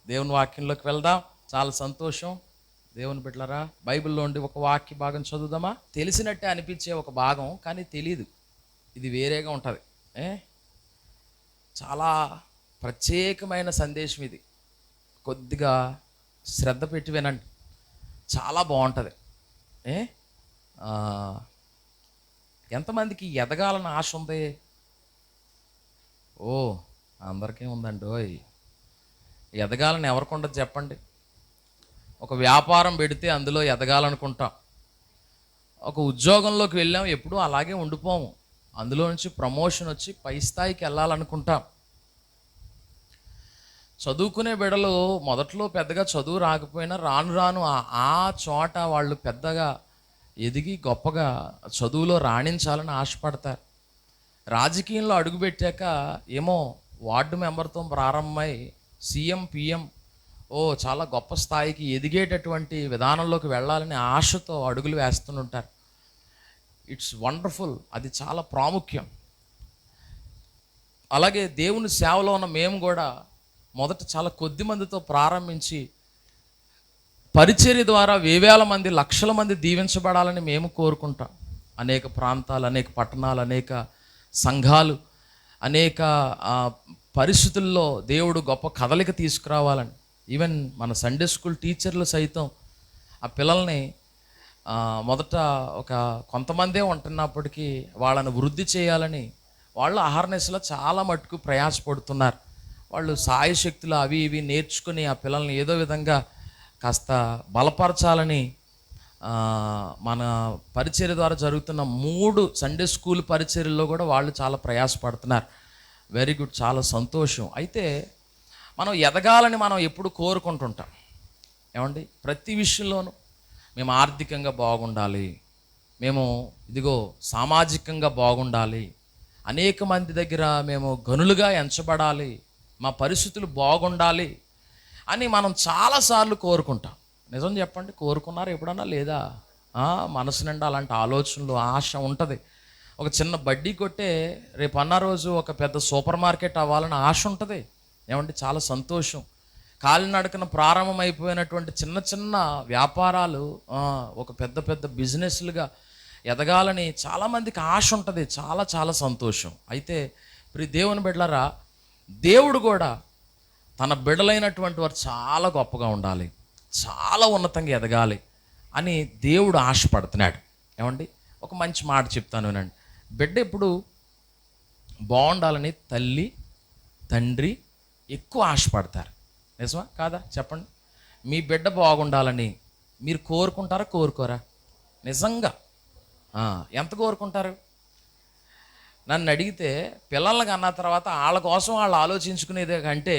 దేవుని వాక్యంలోకి వెళ్దాం. చాలా సంతోషం. దేవుని బిడ్డలారా, బైబిల్లో ఉండి ఒక వాక్య భాగం చదువుదామా? తెలిసినట్టే అనిపించే ఒక భాగం, కానీ తెలీదు. ఇది వేరేగా ఉంటుంది. చాలా ప్రత్యేకమైన సందేశం ఇది. కొద్దిగా శ్రద్ధ పెట్టి వినండి, చాలా బాగుంటుంది. ఏ ఎంతమందికి ఎదగాలని ఆశ ఉంది? ఓ, అందరికీ ఉందండి. ఓయ్, ఎదగాలని ఎవరికి ఉండదు చెప్పండి? ఒక వ్యాపారం పెడితే అందులో ఎదగాలనుకుంటాం. ఒక ఉద్యోగంలోకి వెళ్ళాం, ఎప్పుడూ అలాగే ఉండిపోము. అందులో నుంచి ప్రమోషన్ వచ్చి పై స్థాయికి వెళ్ళాలనుకుంటాం. చదువుకునే బిడ్డలు మొదట్లో పెద్దగా చదువు రాకపోయినా రాను రాను ఆ చోట వాళ్ళు పెద్దగా ఎదిగి గొప్పగా చదువులో రాణించాలని ఆశపడతారు. రాజకీయంలో అడుగుపెట్టాక ఏమో వార్డు మెంబర్తో ప్రారంభమై సీఎం, పిఎం, చాలా గొప్ప స్థాయికి ఎదిగేటటువంటి విధానంలోకి వెళ్ళాలని ఆశతో అడుగులు వేస్తుంటారు. ఇట్స్ వండర్ఫుల్, అది చాలా ప్రాముఖ్యం. అలాగే దేవుని సేవలో ఉన్న మేము కూడా మొదట చాలా కొద్ది మందితో ప్రారంభించి పరిచర్య ద్వారా వేవేల మంది, లక్షల మంది దీవించబడాలని మేము కోరుకుంటాం. అనేక ప్రాంతాలు, అనేక పట్టణాలు, అనేక సంఘాలు, అనేక పరిస్థితుల్లో దేవుడు గొప్ప కదలిక తీసుకురావాలని. ఈవెన్ మన సండే స్కూల్ టీచర్లు సైతం ఆ పిల్లల్ని మొదట కొంతమందే ఉంటున్నప్పటికీ వాళ్ళని వృద్ధి చేయాలని వాళ్ళు అహర్నెస్లో చాలా మట్టుకు ప్రయాసపడుతున్నారు. వాళ్ళు సాయశక్తులు అవి ఇవి నేర్చుకుని ఆ పిల్లల్ని ఏదో విధంగా కాస్త బలపరచాలని మన పరిచర్య ద్వారా జరుగుతున్న 3 సండే స్కూల్ పరిచర్యల్లో కూడా వాళ్ళు చాలా ప్రయాసపడుతున్నారు. వెరీ గుడ్, చాలా సంతోషం. అయితే మనం ఎదగాలని మనం ఎప్పుడు కోరుకుంటుంటాం. ఏమండి, ప్రతి విషయంలోనూ మేము ఆర్థికంగా బాగుండాలి, మేము సామాజికంగా బాగుండాలి, అనేక మంది దగ్గర మేము గనులుగా ఎంచబడాలి, మా పరిస్థితులు బాగుండాలి అని మనం చాలాసార్లు కోరుకుంటాం. నిజం చెప్పండి, కోరుకున్నారు ఎప్పుడన్నా? లేదా? మనసు నిండా అలాంటి ఆలోచనలు, ఆశ ఉంటుంది. ఒక చిన్న బడ్డీ కొట్టే రేపు అన్న రోజు ఒక పెద్ద సూపర్ మార్కెట్ అవ్వాలని ఆశ ఉంటుంది. ఏమంటే చాలా సంతోషం. కాలినడకన ప్రారంభమైపోయినటువంటి చిన్న చిన్న వ్యాపారాలు ఒక పెద్ద పెద్ద బిజినెస్లుగా ఎదగాలని చాలామందికి ఆశ ఉంటుంది. చాలా చాలా సంతోషం. అయితే ప్రియ దేవుని బిడ్డలారా, దేవుడు కూడా తన బిడ్డలైనటువంటి వారు చాలా గొప్పగా ఉండాలి, చాలా ఉన్నతంగా ఎదగాలి అని దేవుడు ఆశపడుతున్నాడు. ఏమండి, ఒక మంచి మాట చెప్తాను వినండి. బిడ్డ ఎప్పుడు బాగుండాలని తల్లి, తండ్రి ఎక్కువ ఆశపడతారు. నిజమా కాదా చెప్పండి? మీ బిడ్డ బాగుండాలని మీరు కోరుకుంటారా, కోరుకోరా? నిజంగా ఎంత కోరుకుంటారు? నన్ను అడిగితే పిల్లలకి అన్న తర్వాత వాళ్ళ కోసం వాళ్ళు ఆలోచించుకునేదే కంటే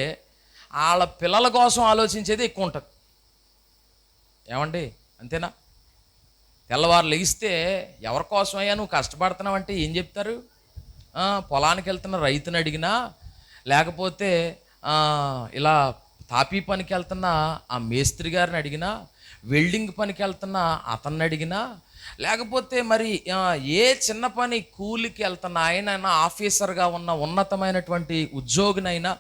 వాళ్ళ పిల్లల కోసం ఆలోచించేది ఎక్కువ ఉంటుంది. ఏమండి, అంతేనా? తెల్లవారు లెగిస్తే ఎవరి కోసం అయ్యా నువ్వు కష్టపడుతున్నావు అంటే ఏం చెప్తారు? పొలానికి వెళ్తున్న రైతుని అడిగినా, లేకపోతే ఇలా తాపీ పనికి వెళ్తున్న ఆ మేస్త్రి గారిని అడిగినా, వెల్డింగ్ పనికి వెళ్తున్న అతన్ని అడిగినా, లేకపోతే మరి ఏ చిన్న పని కూలికి వెళ్తున్న ఆయనైనా, ఆఫీసర్గా ఉన్న ఉన్నతమైనటువంటి ఉద్యోగినైనా,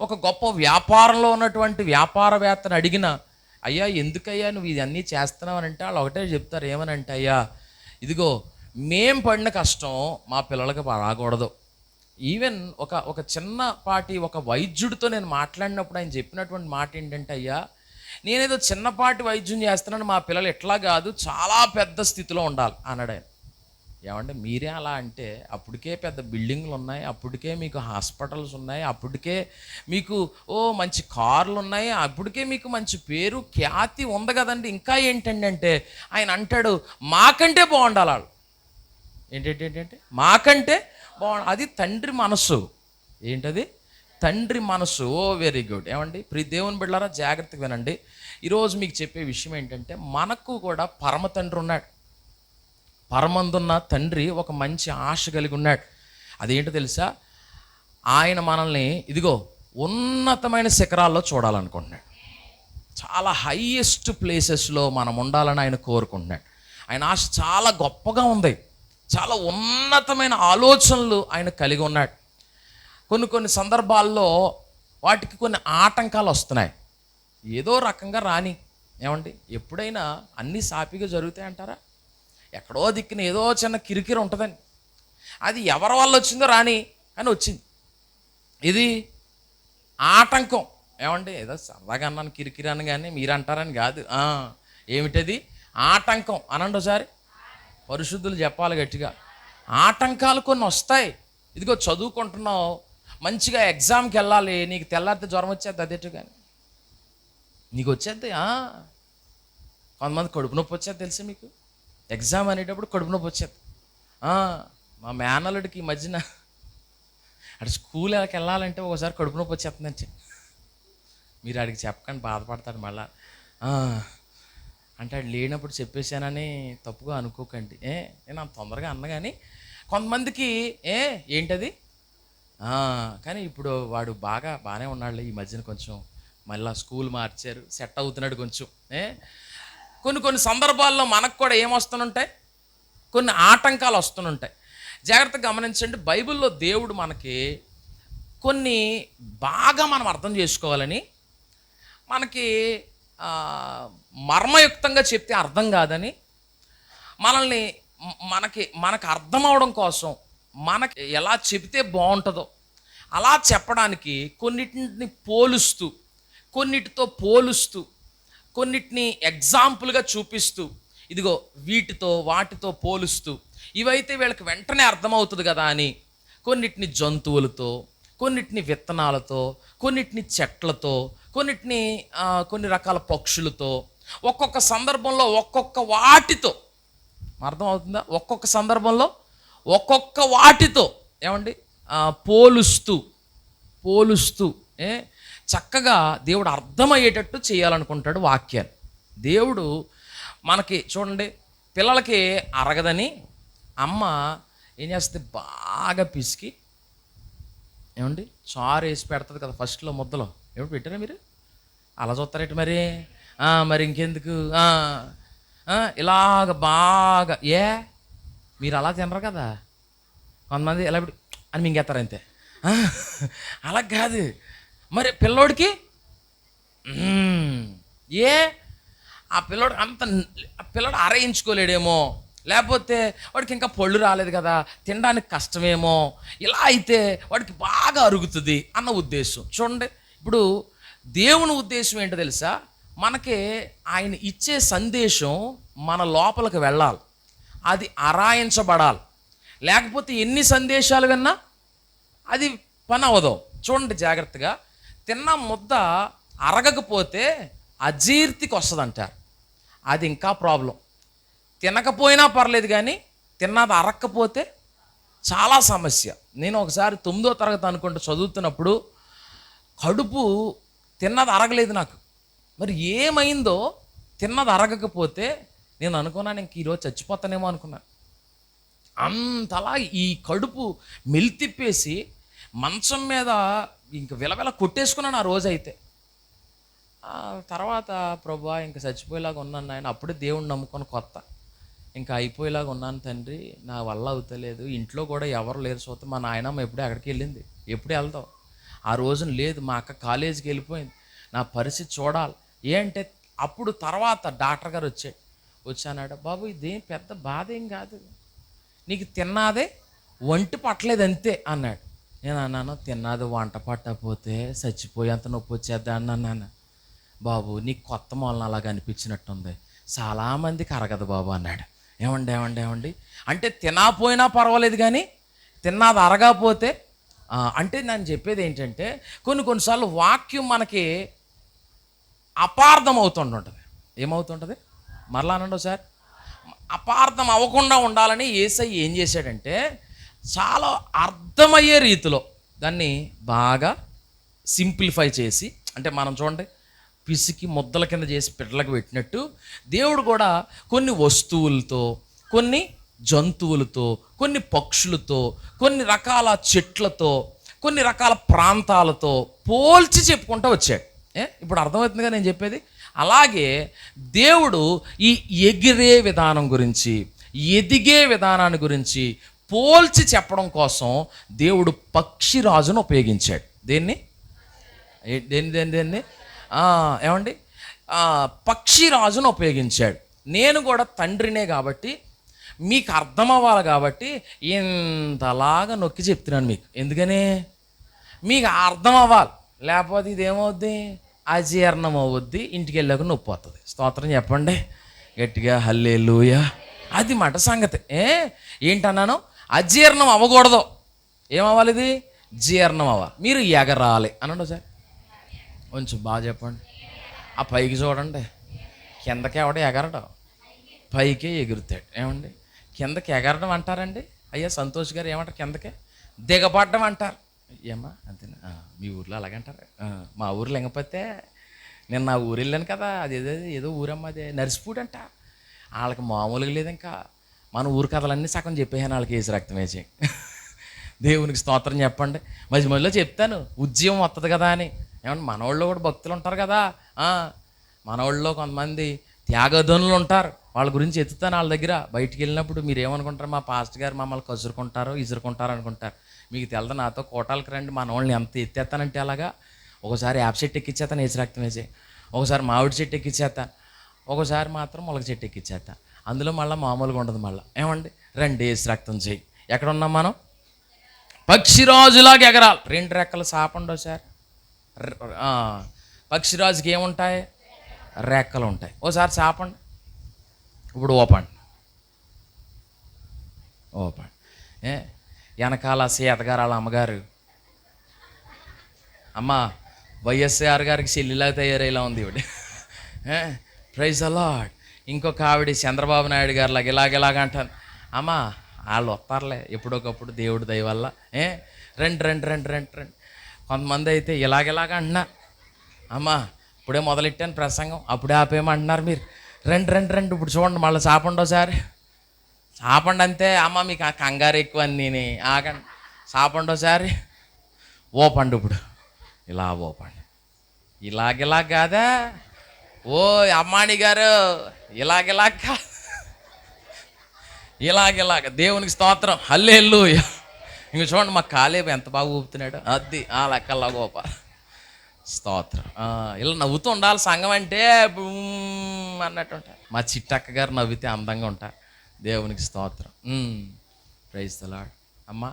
ఒక గొప్ప వ్యాపారంలో ఉన్నటువంటి వ్యాపారవేత్తని అడిగినా, అయ్యా ఎందుకయ్యా నువ్వు ఇవన్నీ చేస్తున్నావు అని అంటే వాళ్ళు ఒకటే చెప్తారు. ఏమనంటే, అయ్యా మేం పడిన కష్టం మా పిల్లలకి రాకూడదు. ఈవెన్ ఒక చిన్నపాటి ఒక వైద్యుడితో నేను మాట్లాడినప్పుడు ఆయన చెప్పినటువంటి మాట ఏంటంటే, అయ్యా నేనేదో చిన్నపాటి వైద్యం చేస్తున్నాను, మా పిల్లలు ఎట్లా కాదు చాలా పెద్ద స్థితిలో ఉండాలి అన్నాడు ఆయన. ఏమంటే మీరే అలా అంటే అప్పటికే పెద్ద బిల్డింగ్లు ఉన్నాయి, అప్పటికే మీకు హాస్పిటల్స్ ఉన్నాయి, అప్పటికే మీకు మంచి కార్లు ఉన్నాయి, అప్పటికే మీకు మంచి పేరు ఖ్యాతి ఉంది కదండి, ఇంకా ఏంటండి అంటే ఆయన అంటాడు మాకంటే బాగుండాలి వాళ్ళు. ఏంటంటే మాకంటే బాగుండాలి. అది తండ్రి మనసు. ఏంటది? తండ్రి మనసు. Very good. ఏమండి, ప్రియ దేవుని బిడ్డలారా జాగ్రత్తగా వినండి. ఈరోజు మీకు చెప్పే విషయం ఏంటంటే, మనకు కూడా పరమ తండ్రి ఉన్నాడు. పరమందున్న తండ్రి ఒక మంచి ఆశ కలిగి ఉన్నాడు. అదేంటో తెలుసా? ఆయన మనల్ని ఉన్నతమైన శిఖరాల్లో చూడాలనుకుంటున్నాడు. చాలా హైయెస్ట్ ప్లేసెస్లో మనం ఉండాలని ఆయన కోరుకుంటున్నాడు. ఆయన ఆశ చాలా గొప్పగా ఉంది. చాలా ఉన్నతమైన ఆలోచనలు ఆయన కలిగి ఉన్నాడు. కొన్ని సందర్భాల్లో వాటికి కొన్ని ఆటంకాలు వస్తున్నాయి. ఏదో రకంగా రాని. ఏమండి, ఎప్పుడైనా అన్నీ సాఫీగా జరుగుతాయి అంటారా? ఎక్కడో దిక్కున ఏదో చిన్న కిరికిరి ఉంటుందని. అది ఎవరి వల్ల వచ్చిందో రాని, కానీ వచ్చింది. ఇది ఆటంకం. ఏమండి, ఏదో సరదాగా అన్నాను కిరికిరి అని, కానీ మీరు అంటారని కాదు. ఏమిటది? ఆటంకం అనండి ఒకసారి. పరిశుద్ధులు చెప్పాలి గట్టిగా. ఆటంకాలు కొన్ని వస్తాయి. ఇదిగో చదువుకుంటున్నావు, మంచిగా ఎగ్జామ్కి వెళ్ళాలి, నీకు తెల్లారితే జ్వరం వచ్చేది అదేటు, కానీ నీకు వచ్చేది. కొంతమంది కడుపు నొప్పి వచ్చేది తెలుసా మీకు? ఎగ్జామ్ అనేటప్పుడు కడుపు నొప్పి వచ్చేది. మా మేనల్లుడికి ఈ మధ్యన అటు స్కూల్కి వెళ్ళాలంటే ఒకసారి కడుపు నొప్పి వచ్చేస్తుందని మీరు అడిగి చెప్పకండి, బాధపడతాడు మళ్ళా. అంటే అది లేనప్పుడు చెప్పేశానని తప్పుగా అనుకోకండి. నేను అంత తొందరగా అన్న, కానీ కొంతమందికి ఏంటది. కానీ ఇప్పుడు వాడు బాగానే ఉన్నాడులే. ఈ మధ్యన కొంచెం మళ్ళీ స్కూల్ మార్చారు, సెట్ అవుతున్నాడు కొంచెం. కొన్ని సందర్భాల్లో మనకు కూడా ఏమొస్తుంటాయి, కొన్ని ఆటంకాలు వస్తుంటాయి. జాగ్రత్తగా గమనించండి. బైబిల్లో దేవుడు మనకి కొన్ని బాగా మనం అర్థం చేసుకోవాలని, మనకి మర్మయుక్తంగా చెప్తే అర్థం కాదని, మనకు అర్థం అవడం కోసం మనకి ఎలా చెబితే బాగుంటుందో అలా చెప్పడానికి కొన్నిటితో పోలుస్తూ కొన్నిటిని ఎగ్జాంపుల్గా చూపిస్తూ, ఇదిగో వీటితో వాటితో పోలుస్తూ, ఇవైతే వీళ్ళకి వెంటనే అర్థమవుతుంది కదా అని కొన్నిటిని జంతువులతో, కొన్నిటిని విత్తనాలతో, కొన్నిటిని చెట్లతో, కొన్నిటిని కొన్ని రకాల పక్షులతో, ఒక్కొక్క సందర్భంలో ఒక్కొక్క వాటితో, అర్థం అవుతుందా? ఒక్కొక్క సందర్భంలో ఒక్కొక్క వాటితో ఏమండి పోలుస్తూ చక్కగా దేవుడు అర్థమయ్యేటట్టు చేయాలనుకుంటాడు వాక్యాలు. దేవుడు మనకి చూడండి, పిల్లలకి అరగదని అమ్మ ఏం చేస్తుంది, బాగా పిసికి ఏమండి చారు వేసి పెడుతుంది కదా ఫస్ట్లో ముద్దలో. ఏమిటి పెట్టారా మీరు? అలా చూస్తారేంటి మరి? మరి ఇంకెందుకు ఇలాగ బాగా మీరు అలా తినరు కదా, కొంతమంది ఎలా అని మింగేస్తారు అంతే. అలా కాదు మరి. పిల్లోడికి ఆ పిల్లోడు అరేయించుకోలేడేమో, లేకపోతే వాడికి ఇంకా పళ్ళు రాలేదు కదా, తినడానికి కష్టమేమో, ఇలా అయితే వాడికి బాగా అరుగుతుంది అన్న ఉద్దేశం. చూడండి, ఇప్పుడు దేవుని ఉద్దేశం ఏంటో తెలుసా? మనకి ఆయన ఇచ్చే సందేశం మన లోపలికి వెళ్ళాలి, అది అరాయించబడాలి. లేకపోతే ఎన్ని సందేశాలు విన్నా అది పని అవ్వదు. చూడండి జాగ్రత్తగా, తిన్న ముద్ద అరగకపోతే అజీర్తికి వస్తుంది అంటారు. అది ఇంకా ప్రాబ్లం. తినకపోయినా పర్లేదు, కానీ తిన్నది అరక్కపోతే చాలా సమస్య. నేను ఒకసారి 9వ తరగతి అనుకుంటూ చదువుతున్నప్పుడు కడుపు తిన్నది అరగలేదు నాకు. మరి ఏమైందో తిన్నది అరగకపోతే నేను అనుకున్నాను ఇంక ఈరోజు చచ్చిపోతానేమో అనుకున్నాను. అంతలా ఈ కడుపు మెలితిప్పేసి మంచం మీద ఇంక విలవిల కొట్టేసుకున్నాను ఆ రోజైతే. తర్వాత ప్రభువా ఇంక చచ్చిపోయేలాగా ఉన్నాను నాయన. అప్పుడే దేవుణ్ణి నమ్ముకొని కొత్త, ఇంకా అయిపోయేలాగా ఉన్నాను తండ్రి, నా వల్ల అవుతలేదు, ఇంట్లో కూడా ఎవరు లేరు. చూస్తే మా నాయనమ్మ ఎప్పుడే అక్కడికి వెళ్ళింది. ఎప్పుడు వెళ్తావు? ఆ రోజున లేదు, మా అక్క కాలేజీకి వెళ్ళిపోయింది, నా పరిస్థితి చూడాలి. ఏంటంటే అప్పుడు తర్వాత డాక్టర్ గారు వచ్చానాడు, బాబు ఇదేం పెద్ద బాధ ఏం కాదు, నీకు తిన్నాదే వంటి పట్టలేదు అంతే అన్నాడు. నేను అన్నాను, తిన్నాది వంట పట్టకపోతే చచ్చిపోయేంత నొప్పి వచ్చేద్దా అన్నాను. బాబు నీకు కొత్త మూలన అలాగ అనిపించినట్టుంది, చాలామందికి అరగదు బాబు అన్నాడు. ఏమండి అంటే తినకపోయినా పర్వాలేదు, కానీ తిన్నది అరగకపోతే అంటే నేను చెప్పేది ఏంటంటే కొన్నిసార్లు వాక్యం మనకి అపార్థం అవుతుంటుంది. ఏమవుతుంటుంది? మరలా అనండి ఒకసారి. అపార్థం అవ్వకుండా ఉండాలని యేసయ్య ఏం చేశాడంటే చాలా అర్థమయ్యే రీతిలో దాన్ని బాగా సింప్లిఫై చేసి, అంటే మనం చూడండి పిసికి ముద్దల కింద చేసి పిల్లలకు పెట్టినట్టు దేవుడు కూడా కొన్ని వస్తువులతో, కొన్ని జంతువులతో, కొన్ని పక్షులతో, కొన్ని రకాల చెట్లతో, కొన్ని రకాల ప్రాంతాలతో పోల్చి చెప్పుకుంటూ వచ్చాడు. ఇప్పుడు అర్థమవుతుందిగా నేను చెప్పేది? అలాగే దేవుడు ఈ ఎగిరే విధానం గురించి, ఎదిగే విధానాన్ని గురించి పోల్చి చెప్పడం కోసం దేవుడు పక్షిరాజును ఉపయోగించాడు. దేన్ని? ఏమండి? పక్షిరాజును ఉపయోగించాడు. నేను కూడా తండ్రినే కాబట్టి మీకు అర్థం అవ్వాలి కాబట్టి ఇంతలాగా నొక్కి చెప్తున్నాను మీకు. ఎందుకని మీకు అర్థం అవ్వాలి, లేకపోతే ఇదేమవుద్ది, అజీర్ణం అవుద్ది, ఇంటికి వెళ్ళాక నొప్పి వస్తుంది. స్తోత్రం చెప్పండి గట్టిగా, హల్లెలూయా. అది మాట సంగతి. ఏంటన్నాను, అజీర్ణం అవ్వకూడదు. ఏమవ్వాలి? ఇది జీర్ణం అవ్వాలి. మీరు ఎగరాలి అనండి సార్, కొంచెం బాగా చెప్పండి. ఆ పైకి చూడండి, కిందకి ఎవడ ఎగరడం, పైకే ఎగురుతాడు. ఏమండి, కిందకి ఎగరడం అంటారండి? అయ్యా సంతోష్ గారు ఏమంటారు? కిందకే దిగబడ్డం అంటారు. ఏమ్మా అంతేనా? మీ ఊర్లో అలాగంటారు. మా ఊర్లో లేకపోతే నేను నా ఊరు వెళ్ళాను కదా, అది ఏదో ఊరమ్మా, అదే నర్సిపూడి అంట. వాళ్ళకి మామూలుగా లేదు. ఇంకా మన ఊరు కథలన్నీ సగం చెప్పేసాను వాళ్ళకి, వేసి రక్తం వేసి. దేవునికి స్తోత్రం చెప్పండి. మధ్య మధ్యలో చెప్తాను, ఉద్యమం వస్తుంది కదా అని. ఏమంటే మనవాళ్ళు కూడా భక్తులు ఉంటారు కదా, మనవాళ్ళలో కొంతమంది త్యాగధనులు ఉంటారు. వాళ్ళ గురించి ఎత్తుతాను వాళ్ళ దగ్గర. బయటికి వెళ్ళినప్పుడు మీరు ఏమనుకుంటారు, మా పాస్టర్ గారు మమ్మల్ని కసురుకుంటారో ఇసురుకుంటారో అనుకుంటారు. మీకు తెలదు, నాతో కోటాలకు రండి, మన వాళ్ళని ఎంత ఎత్తేస్తానంటే అలాగా. ఒకసారి యాప్ చెట్టు ఎక్కిచ్చేస్తాను, వేసి రక్తం వేసి. ఒకసారి మామిడి చెట్టు ఎక్కిచ్చేస్తాను, ఒకసారి మాత్రం మొలక చెట్టు ఎక్కిచ్చేస్తాను. అందులో మళ్ళీ మామూలుగా ఉండదు. మళ్ళీ ఏమండి, రెండు వేసి రక్తం చేయి. ఎక్కడ ఉన్నాం మనం? పక్షిరాజులాగా ఎగరాలి. రెండు రెక్కలు సాపండో సార్. పక్షిరాజుకి ఏముంటాయి? రెక్కలు ఉంటాయి. ఓసారి చాపండి. ఇప్పుడు ఓపండి. వెనకాల సీతగారు వాళ్ళ అమ్మగారు, అమ్మ వైఎస్ఆర్ గారికి చెల్లిలాగా తయారయ్యేలా ఉంది ఇవిడ. Praise the lord. ఇంకొక ఆవిడ చంద్రబాబు నాయుడు గారు లాగా ఇలాగ అంటాను. అమ్మ వాళ్ళు వస్తారులే ఎప్పుడొకప్పుడు దేవుడి దయ వల్ల. రండి రండి రండి రండి రండి. కొంతమంది అయితే ఇలాగ అంటున్నా. అమ్మ ఇప్పుడే మొదలెట్టాను ప్రసంగం, అప్పుడే ఆపేయమంటున్నారు మీరు. రండి రండి రండి. ఇప్పుడు చూడండి, మళ్ళీ చాపండి ఒకసారి. చాపండి అంతే. అమ్మ మీకు ఆ కంగారు ఎక్కువ అని నేను ఆగండి. చాపండి ఒకసారి. ఓపండి. ఇప్పుడు ఇలా ఓపండి. ఇలాగ కాదా? ఓ అమ్మాణి గారు, ఇలాగ కాదు, ఇలాగ. దేవునికి స్తోత్రం, హల్లెలూయా. ఇంక చూడండి, మా కాలేబు ఎంత బాగా ఊపుతున్నాడు. అది ఆ లెక్కల్లా గోప. స్తోత్రం. ఇలా నవ్వుతూ ఉండాలి సంఘం అంటే, అన్నట్టు ఉంటారు. మా చిట్టక్క గారు నవ్వితే అందంగా ఉంటారు. దేవునికి స్తోత్రం. Praise the Lord. అమ్మ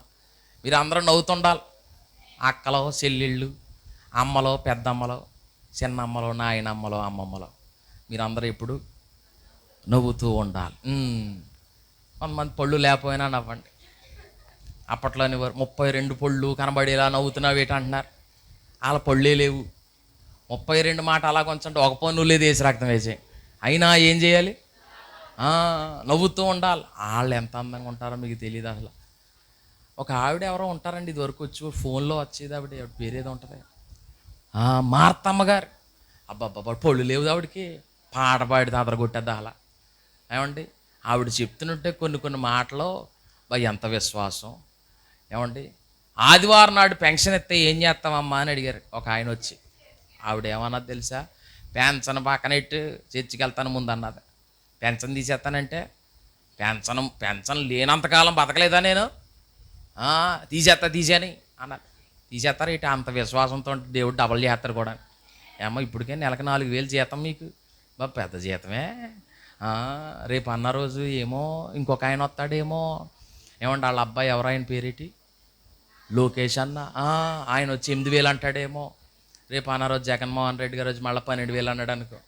మీరు అందరూ నవ్వుతుండాలి. అక్కలో, చెల్లెళ్ళు, అమ్మలో, పెద్దమ్మలో, చిన్నమ్మలో, నాయనమ్మలో, అమ్మమ్మలో మీరందరూ ఎప్పుడు నవ్వుతూ ఉండాలి. కొంతమంది పళ్ళు లేకపోయినా నవ్వండి. అప్పట్లోని 32 పళ్ళు కనబడేలా నవ్వుతున్నావు ఏంటి అంటున్నారు. వాళ్ళ పళ్ళే లేవు. 32 మాట అలా కొంచెం ఒక పన్ను లేదు, వేసి రక్తం వేసే. అయినా ఏం చేయాలి? నవ్వుతూ ఉండాలి. వాళ్ళు ఎంత అందంగా ఉంటారో మీకు తెలియదు అసలు. ఒక ఆవిడ ఎవరో ఉంటారండి, ఇది వరకు వచ్చి ఫోన్లో వచ్చేది ఆవిడ పేరేదో ఉంటుంది, మార్తమ్మ గారు. అబ్బాబ్బా పళ్ళు లేవు ఆవిడకి, పాట పాడితే అదరగొట్టేద్దా అలా. ఏమండి, ఆవిడ చెప్తున్నట్టే కొన్ని మాటలు ఎంత విశ్వాసం. ఏమండి, ఆదివారం నాడు పెన్షన్ ఇస్తే ఏం చేస్తామమ్మా అని అడిగారు ఒక ఆయన వచ్చి. ఆవిడ ఏమన్నది తెలుసా? పెన్షన్ పక్కనెట్టు చర్చికి వెళ్తాను ముందు అన్నది. పెన్షన్ తీసేస్తానంటే, పెన్షన్ లేనంతకాలం బతకలేదా నేను? తీసేని అన్నది. తీసేస్తారు ఇటు అంత విశ్వాసంతో దేవుడు డబల్ చేస్తారు కూడా. ఏమో ఇప్పటికే నెలకు 4,000 జీతం మీకు, పెద్ద జీతమే. రేపు అన్న రోజు ఏమో ఇంకొక ఆయన వస్తాడేమో. ఏమంటే వాళ్ళ అబ్బాయి ఎవరు, ఆయన పేరేటి, లోకేష్ అన్న, ఆయన వచ్చి 8,000 అంటాడేమో. రేపు అన్న రోజు జగన్మోహన్ రెడ్డి గారు వచ్చి మళ్ళీ 12,000 అన్నాడు అనుకో.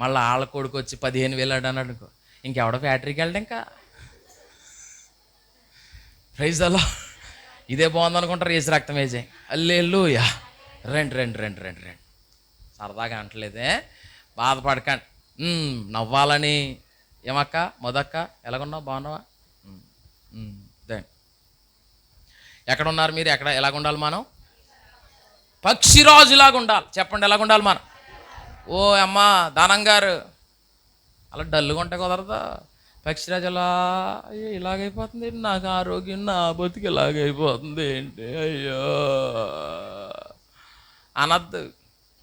మళ్ళీ వాళ్ళ కొడుకు వచ్చి 15,000 అన్నాడు అనుకో. ఇంకెవడో ఫ్యాక్టరీకి వెళ్ళడం ఇంకా. Praise the Lord. ఇదే బాగుందనుకుంటారు, వేసి రక్తం వేసే. హల్లెలూయా. రండి రండి రండి రండి రండి. సరదాగా అంటలేదే, బాధపడకండి. నవ్వాలని. ఏమక్క మొదక్క ఎలాగున్నావు, బాగున్నావా? ఎక్కడున్నారు మీరు? ఎలాగ ఉండాలి మనం? పక్షిరాజులాగా ఉండాలి. చెప్పండి ఎలాగుండాలి మనం? ఓ అమ్మా దానం గారు, అలా డల్లుగా ఉంటే కుదరదా? పక్షిరాజు అలా ఇలాగైపోతుంది, నాకు ఆరోగ్యం, నా బతికి ఇలాగైపోతుంది ఏంటి, అయ్యో అనద్దు.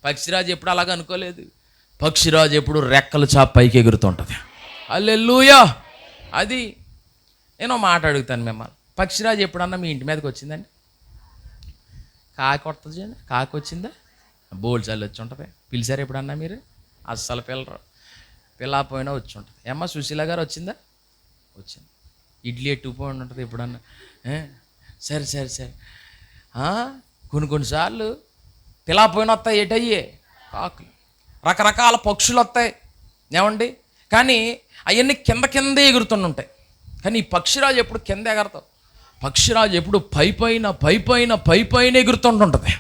పక్షిరాజు ఎప్పుడు అలాగ అనుకోలేదు. పక్షిరాజు ఎప్పుడు రెక్కలు చాప పైకి ఎగురుతుంటుంది. హల్లెలూయా. అది నేను మాట అడుగుతాను మిమ్మల్ని, పక్షిరాజు ఎప్పుడన్నా మీ ఇంటి మీదకి వచ్చిందండి? కాకి వస్తుంది, కాకి వచ్చిందా? బోల్డ్ చల్లి వచ్చి ఉంటుంది. పిలిచారు ఎప్పుడన్నా మీరు? అస్సలు పిల్లపోయినా వచ్చి ఉంటుంది. ఏమ్మా సుశీల గారు వచ్చిందా? వచ్చింది. ఇడ్లీ ఎట్టుకుపోయి ఉంటుంది ఎప్పుడన్నా. సరే సరే సరే. కొన్నిసార్లు పిల్లపోయిన వస్తాయి, ఏటయ్యే కాకులు, రకరకాల పక్షులు వస్తాయి ఏమండి. కానీ అవన్నీ కిందే ఎగురుతుంటాయి. కానీ ఈ పక్షిరాజు ఎప్పుడు కింద ఎగరతావు, పక్షిరాజు ఎప్పుడు పైపైన ఎగురుతుంటుంటుంది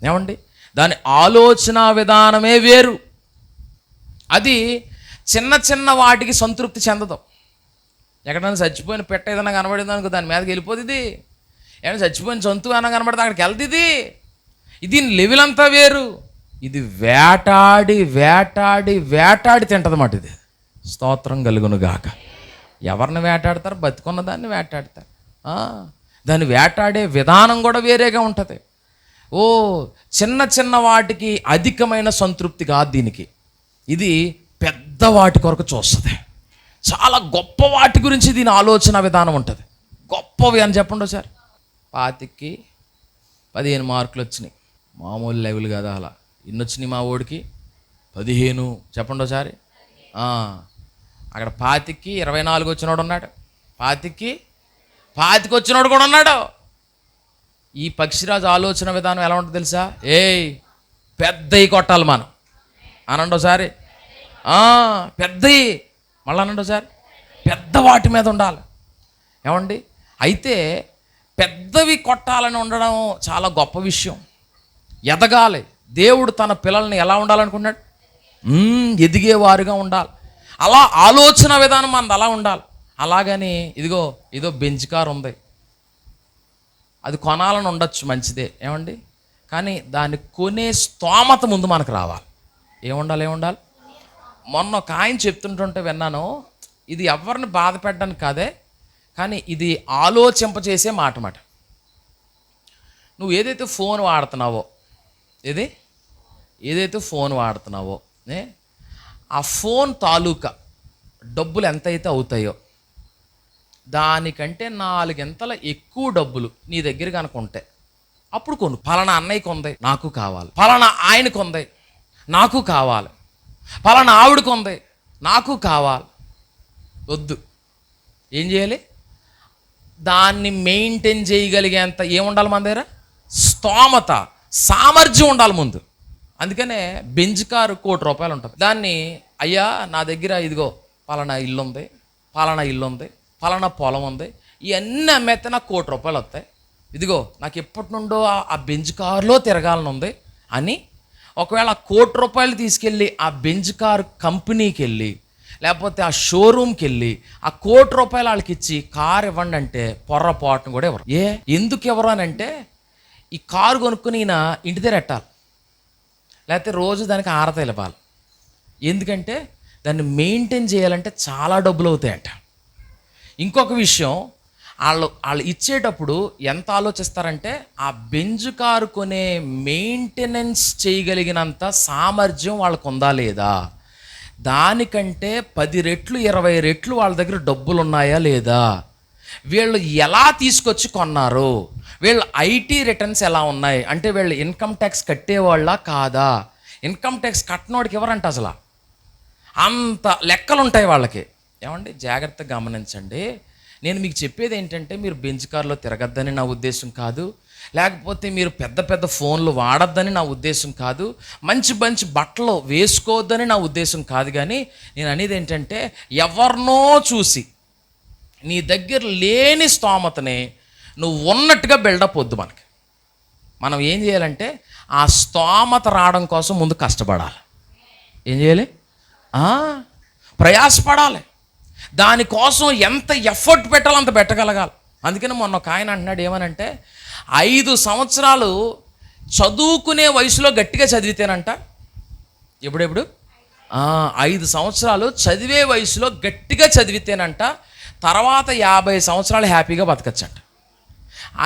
ఏమండి. దాని ఆలోచన విధానమే వేరు. అది చిన్న చిన్న వాటికి సంతృప్తి చెందదు. ఎక్కడైనా చచ్చిపోయిన పెట్ట ఏదైనా కనబడింది అనుకో దాని మీదకి వెళ్ళిపోతుంది. ఏమైనా చచ్చిపోయిన జంతువు ఏమైనా కనబడితే అక్కడికి వెళ్తుంది. ఇది లెవెల్ అంతా వేరు. ఇది వేటాడి తింటది అన్నమాట. ఇది స్తోత్రం కలుగును గాక. ఎవరిని వేటాడతారు? బతికున్న దాన్ని వేటాడతారు. దాన్ని వేటాడే విధానం కూడా వేరేగా ఉంటుంది. చిన్న చిన్న వాటికి అధికమైన సంతృప్తి కాదు దీనికి. ఇది పెద్ద వాటి కొరకు చూస్తుంది. చాలా గొప్ప వాటి గురించి దీని ఆలోచన విధానం ఉంటుంది. గొప్పవి అని చెప్పండి ఒకసారి. 15 మార్కులు వచ్చినాయి, మామూలు లెవెల్ కదా. అలా ఎన్ని వచ్చినాయి మా ఓడికి? 15 చెప్పండి ఒకసారి. అక్కడ 24 వచ్చినోడు ఉన్నాడు, 25 వచ్చినోడు కూడా ఉన్నాడు. ఈ పక్షిరాజు ఆలోచన విధానం ఎలా ఉంటుంది తెలుసా? పెద్దవి కొట్టాలి మనం అనండి ఒకసారి. పెద్దవి మళ్ళీ అనండి ఒకసారి. పెద్ద వాటి మీద ఉండాలి ఏమండి. అయితే పెద్దవి కొట్టాలని ఉండడం చాలా గొప్ప విషయం. ఎదగాలి. దేవుడు తన పిల్లల్ని ఎలా ఉండాలనుకున్నాడు? ఎదిగేవారుగా ఉండాలి. అలా ఆలోచన విధానం మనది అలా ఉండాలి. అలాగని ఇదో బెంచ్ కార్ ఉంది, అది కొనాలని ఉండొచ్చు, మంచిదే ఏమండి. కానీ దాన్ని కొనే స్తోమత ముందు మనకు రావాలి. ఏముండాలి? మొన్న ఒక ఆయన చెప్తుంటుంటే విన్నాను. ఇది ఎవరిని బాధ పెట్టడానికి కాదే, కానీ ఇది ఆలోచింపచేసే మాట. నువ్వు ఏదైతే ఫోన్ వాడుతున్నావో ఆ ఫోన్ తాలూకా డబ్బులు ఎంతైతే అవుతాయో దానికంటే 4 ఇంతల ఎక్కువ డబ్బులు నీ దగ్గర కనుక ఉంటే అప్పుడు కొను. పలానా అన్నయ్యకి ఉంది, నాకు కావాలి. పలానా ఆయనకు ఉంది, నాకు కావాలి. పలానా ఆవిడకు ఉంది, నాకు కావాలి. వద్దు. ఏం చేయాలి? దాన్ని మెయింటైన్ చేయగలిగేంత ఏముండాలి మన దగ్గర? స్తోమత, సామర్థ్యం ఉండాలి ముందు. అందుకనే బెంజ్ కారు ₹1,00,00,000 ఉంటుంది. దాన్ని అయ్యా నా దగ్గర పలానా ఇల్లు ఉంది, పలానా పొలం ఉంది, ఇవన్నీ అమ్మేస్తే నాకు ₹1,00,00,000 వస్తాయి. నాకు ఎప్పటి నుండో ఆ బెంజ్ కారులో తిరగాలని ఉంది అని ఒకవేళ ఆ ₹1,00,00,000 తీసుకెళ్ళి ఆ బెంజ్ కారు కంపెనీకి వెళ్ళి లేకపోతే ఆ షోరూమ్కి వెళ్ళి ఆ ₹1,00,00,000 వాళ్ళకి ఇచ్చి కారు ఇవ్వండి అంటే పొర్రపాటును కూడా ఎవరు. ఎందుకు ఎవరు అని అంటే ఈ కారు కొనుక్కుని ఈయన ఇంటి దగ్గర పెట్టాలి, లేకపోతే రోజు దానికి ఆరతలు ఇవ్వాలి. ఎందుకంటే దాన్ని మెయింటైన్ చేయాలంటే చాలా డబ్బులు అవుతాయంట. ఇంకొక విషయం, వాళ్ళు ఇచ్చేటప్పుడు ఎంత ఆలోచిస్తారంటే ఆ బెంజ్ కారు కొనే మెయింటెనెన్స్ చేయగలిగినంత సామర్థ్యం వాళ్ళకు ఉందా లేదా, దానికంటే 10 రెట్లు 20 రెట్లు వాళ్ళ దగ్గర డబ్బులు ఉన్నాయా లేదా, వీళ్ళు ఎలా తీసుకొచ్చి కొన్నారు, వీళ్ళు ఐటీ రిటర్న్స్ ఎలా ఉన్నాయి, అంటే వీళ్ళు ఇన్కమ్ ట్యాక్స్ కట్టేవాళ్ళ కాదా, ఇన్కమ్ ట్యాక్స్ కట్టనోడికి ఎవరంట అసలు, అంత లెక్కలు ఉంటాయి వాళ్ళకి. ఏమండి జాగ్రత్తగా గమనించండి. నేను మీకు చెప్పేది ఏంటంటే మీరు బెంజ్ కార్లో తిరగద్దని నా ఉద్దేశం కాదు, లేకపోతే మీరు పెద్ద పెద్ద ఫోన్లు వాడద్దని నా ఉద్దేశం కాదు, మంచి మంచి బట్టలు వేసుకోవద్దని నా ఉద్దేశం కాదు. కానీ నేను అనేది ఏంటంటే ఎవరినో చూసి నీ దగ్గర లేని స్తోమతని నువ్వు ఉన్నట్టుగా బిల్డప్ వద్దు. మనం ఏం చేయాలంటే ఆ స్తోమత రావడం కోసం ముందు కష్టపడాలి. ఏం చేయాలి? ప్రయాసపడాలి. దానికోసం ఎంత ఎఫర్ట్ పెట్టాలో అంత పెట్టగలగాలి. అందుకని మొన్న ఒక ఆయన అంటున్నాడు ఏమనంటే 5 సంవత్సరాలు చదువుకునే వయసులో గట్టిగా చదివితేనంట, ఎప్పుడెప్పుడు 5 సంవత్సరాలు చదివే వయసులో గట్టిగా చదివితేనంట తర్వాత 50 సంవత్సరాలు హ్యాపీగా బతకచ్చంట.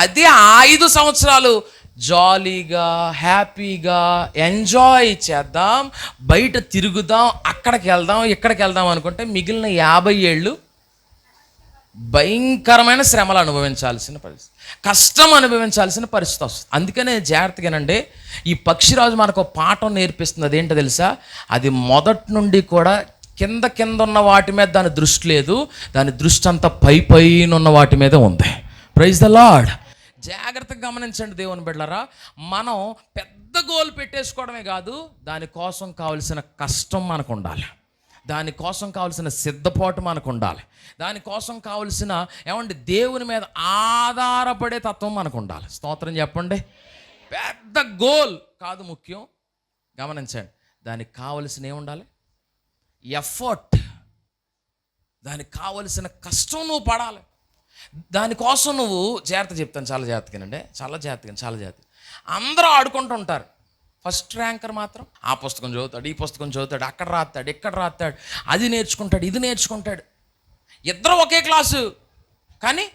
అదే 5 సంవత్సరాలు జాలీగా హ్యాపీగా ఎంజాయ్ చేద్దాం, బయట తిరుగుదాం, అక్కడికి వెళ్దాం ఇక్కడికి వెళ్దాం అనుకుంటే మిగిలిన 50 ఏళ్ళు భయంకరమైన శ్రమలు అనుభవించాల్సిన పరిస్థితి, కష్టం అనుభవించాల్సిన పరిస్థితి వస్తుంది. అందుకనే జాగ్రత్తగానండి, ఈ పక్షిరాజు మనకు ఒక పాఠం నేర్పిస్తుంది. అదేంటో తెలుసా? అది మొదటి నుండి కూడా కింద కింద ఉన్న వాటి మీద దాని దృష్టి లేదు, దాని దృష్టి అంతా పైన ఉన్న వాటి మీద ఉంది. Praise the Lord. జాగ్రత్తగా గమనించండి దేవుని బిడ్డలారా, మనం పెద్ద గోల్ పెట్టేసుకోవడమే కాదు, దానికోసం కావలసిన కష్టం మనకు ఉండాలి, దానికోసం కావలసిన సిద్ధపాటు మనకు ఉండాలి, దానికోసం కావలసిన దేవుని మీద ఆధారపడే తత్వం మనకు ఉండాలి. స్తోత్రం చెప్పండి. పెద్ద గోల్ కాదు ముఖ్యం, గమనించండి, దానికి కావలసిన ఏముండాలి? ఎఫర్ట్. దానికి కావలసిన కష్టం నువ్వు పడాలి. దానికోసం నువ్వు జాగ్రత్త చెప్తాను, చాలా జాగ్రత్తగానండి, చాలా జాగ్రత్తగా. అందరూ ఆడుకుంటూ ఉంటారు. ఫస్ట్ ర్యాంకర్ మాత్రం ఆ పుస్తకం చదువుతాడు, ఈ పుస్తకం చదువుతాడు, అక్కడ రాస్తాడు, ఇక్కడ రాస్తాడు, అది నేర్చుకుంటాడు, ఇది నేర్చుకుంటాడు. ఇద్దరు ఒకే క్లాసు, కానీ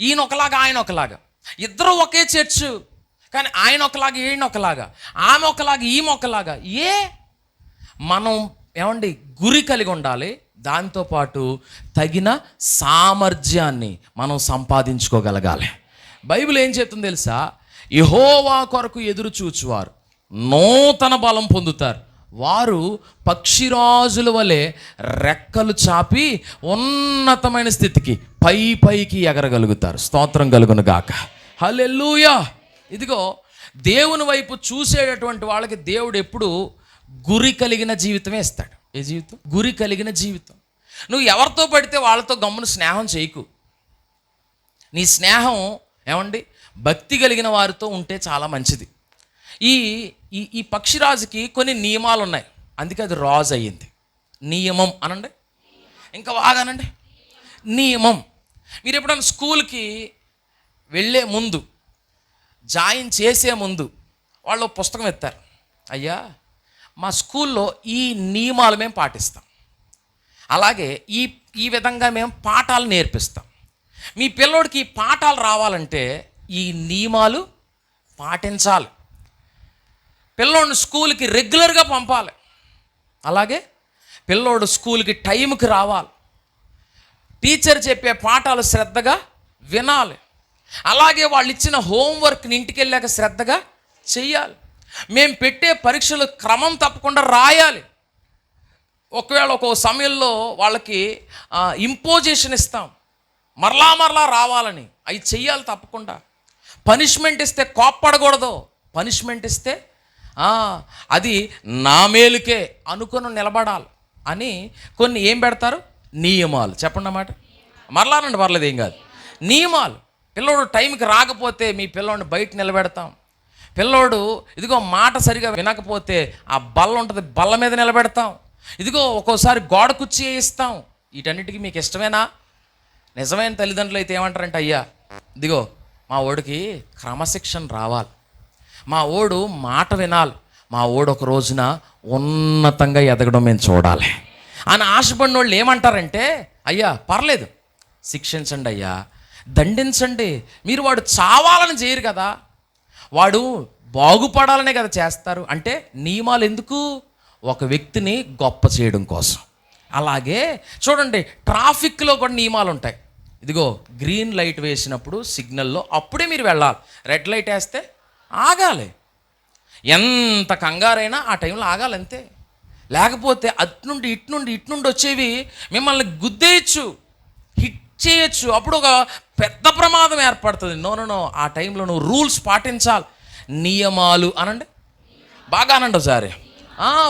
ఈయన ఒకలాగా ఆయన ఒకలాగా. ఇద్దరు ఒకే చర్చు, కానీ ఆయన ఒకలాగా ఈయన ఒకలాగా, ఆమె ఒకలాగా ఈమె ఒకలాగా. మనం గురి కలిగి ఉండాలి, దాంతోపాటు తగిన సామర్థ్యాన్ని మనం సంపాదించుకోగలగాలి. బైబిల్ ఏం చెప్తుంది తెలుసా? యెహోవా కొరకు ఎదురు చూచువారు నూతన బలం పొందుతారు, వారు పక్షిరాజుల వలె రెక్కలు చాపి ఉన్నతమైన స్థితికి పైకి ఎగరగలుగుతారు. స్తోత్రం కలుగును గాక. హల్లెలూయా. ఇదిగో, దేవుని వైపు చూసేటటువంటి వాళ్ళకి దేవుడు ఎప్పుడు గురి కలిగిన జీవితమే ఇస్తాడు. ఏ జీవితం? గురి కలిగిన జీవితం. నువ్వు ఎవరితో పడితే వాళ్ళతో గమ్మున స్నేహం చేయకు. నీ స్నేహం భక్తి కలిగిన వారితో ఉంటే చాలా మంచిది. ఈ ఈ పక్షిరాజుకి కొన్ని నియమాలు ఉన్నాయి, అందుకే అది రాజు అయ్యింది. నియమం అనండి, ఇంకా బాగానండి, నియమం. మీరు ఎప్పుడైనా స్కూల్కి వెళ్ళే ముందు, జాయిన్ చేసే ముందు వాళ్ళు పుస్తకం ఎత్తారు, అయ్యా మా స్కూల్లో ఈ నియమాలు మేము పాటిస్తాం, అలాగే ఈ విధంగా మేము పాఠాలు నేర్పిస్తాం. మీ పిల్లోడికి ఈ పాఠాలు రావాలంటే ఈ నియమాలు పాటించాలి. పిల్లోడిని స్కూల్కి రెగ్యులర్గా పంపాలి, అలాగే పిల్లోడు స్కూల్కి టైంకి రావాలి, టీచర్ చెప్పే పాఠాలు శ్రద్ధగా వినాలి, అలాగే వాళ్ళు ఇచ్చిన హోంవర్క్ని ఇంటికి వెళ్ళాక శ్రద్ధగా చెయ్యాలి. మేము పెట్టే పరీక్షలు క్రమం తప్పకుండా రాయాలి. ఒకవేళ ఒక్కో సమయంలో వాళ్ళకి ఇంపోజిషన్ ఇస్తాం, మరలా రావాలని, అవి చెయ్యాలి తప్పకుండా. పనిష్మెంట్ ఇస్తే కోప్పడకూడదు, పనిష్మెంట్ ఇస్తే అది నా మేలుకే అనుకుని నిలబడాలి అని కొన్ని ఏం పెడతారు? నియమాలు. చెప్పండి అన్నమాట. మరలానండి, పర్లేదు, ఏం కాదు. నియమాలు. పిల్లోడు టైంకి రాకపోతే మీ పిల్లోడిని బయట నిలబెడతాం. పిల్లోడు ఇదిగో మాట సరిగా వినకపోతే ఆ బల్ల ఉంటుంది, బల్ల మీద నిలబెడతాం. ఇదిగో ఒక్కోసారి గోడ కుర్చీ వేయిస్తాం. వీటన్నిటికీ మీకు ఇష్టమేనా? నిజమైన తల్లిదండ్రులు అయితే ఏమంటారంటే, అయ్యా ఇదిగో మా ఓడికి క్రమశిక్షణ రావాలి, మా ఓడు మాట వినాలి, మా ఓడు ఒక రోజున ఉన్నతంగా ఎదగడం మేము చూడాలి అని ఆశపడిన వాళ్ళు ఏమంటారంటే, అయ్యా పర్లేదు శిక్షించండి, అయ్యా దండించండి, మీరు వాడు చావాలని చేయరు కదా, వాడు బాగుపడాలనే కదా చేస్తారు. అంటే నియమాలు ఎందుకు? ఒక వ్యక్తిని గొప్ప చేయడం కోసం. అలాగే చూడండి, ట్రాఫిక్లో కూడా నియమాలు ఉంటాయి. ఇదిగో గ్రీన్ లైట్ వేసినప్పుడు సిగ్నల్లో అప్పుడే మీరు వెళ్ళాలి, రెడ్ లైట్ వేస్తే ఆగాలి. ఎంత కంగారైనా ఆ టైంలో ఆగాలి అంతే. లేకపోతే అటు నుండి ఇటు నుండి వచ్చేవి మిమ్మల్ని గుద్దేయచ్చు, హిట్ చేయొచ్చు, అప్పుడు ఒక పెద్ద ప్రమాదం ఏర్పడుతుంది. నో, ఆ టైంలో నువ్వు రూల్స్ పాటించాలి. నియమాలు అనండి, బాగా అనండి ఒకసారి.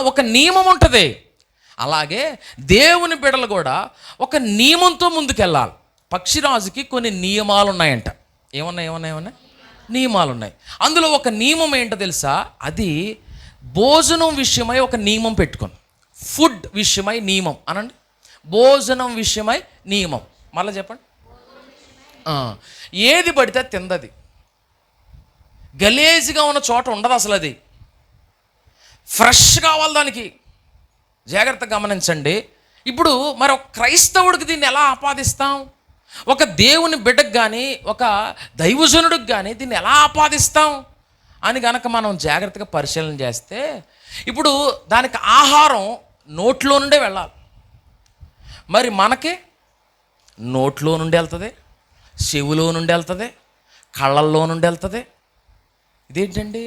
ఒక నియమం ఉంటుంది. అలాగే దేవుని బిడ్డలు కూడా ఒక నియమంతో ముందుకెళ్ళాలి. పక్షిరాజుకి కొన్ని నియమాలు ఉన్నాయంట. ఏమన్నా నియమాలు ఉన్నాయి. అందులో ఒక నియమం ఏంటో తెలుసా? అది భోజనం విషయమై ఒక నియమం పెట్టుకుని, ఫుడ్ విషయమై నియమం అనండి, భోజనం విషయమై నియమం. మళ్ళీ చెప్పండి. ఏది పడితే తిందది, గలేజ్గా ఉన్న చోట ఉండదు అసలు, అది ఫ్రెష్ కావాలి దానికి. జాగ్రత్తగా గమనించండి. ఇప్పుడు మరి ఒక క్రైస్తవుడికి దీన్ని ఎలా ఆపాదిస్తాం? ఒక దేవుని బిడ్డకు కానీ ఒక దైవజనుడికి కానీ దీన్ని ఎలా ఆపాదిస్తాం అని కనుక మనం జాగ్రత్తగా పరిశీలన చేస్తే, ఇప్పుడు దానికి ఆహారం నోట్లో నుండే వెళ్ళాలి. మరి మనకి నోట్లో నుండి వెళ్తుంది, చెవులో నుండి వెళ్తుంది, కళ్ళల్లో నుండి వెళ్తుంది. ఇదేంటండి,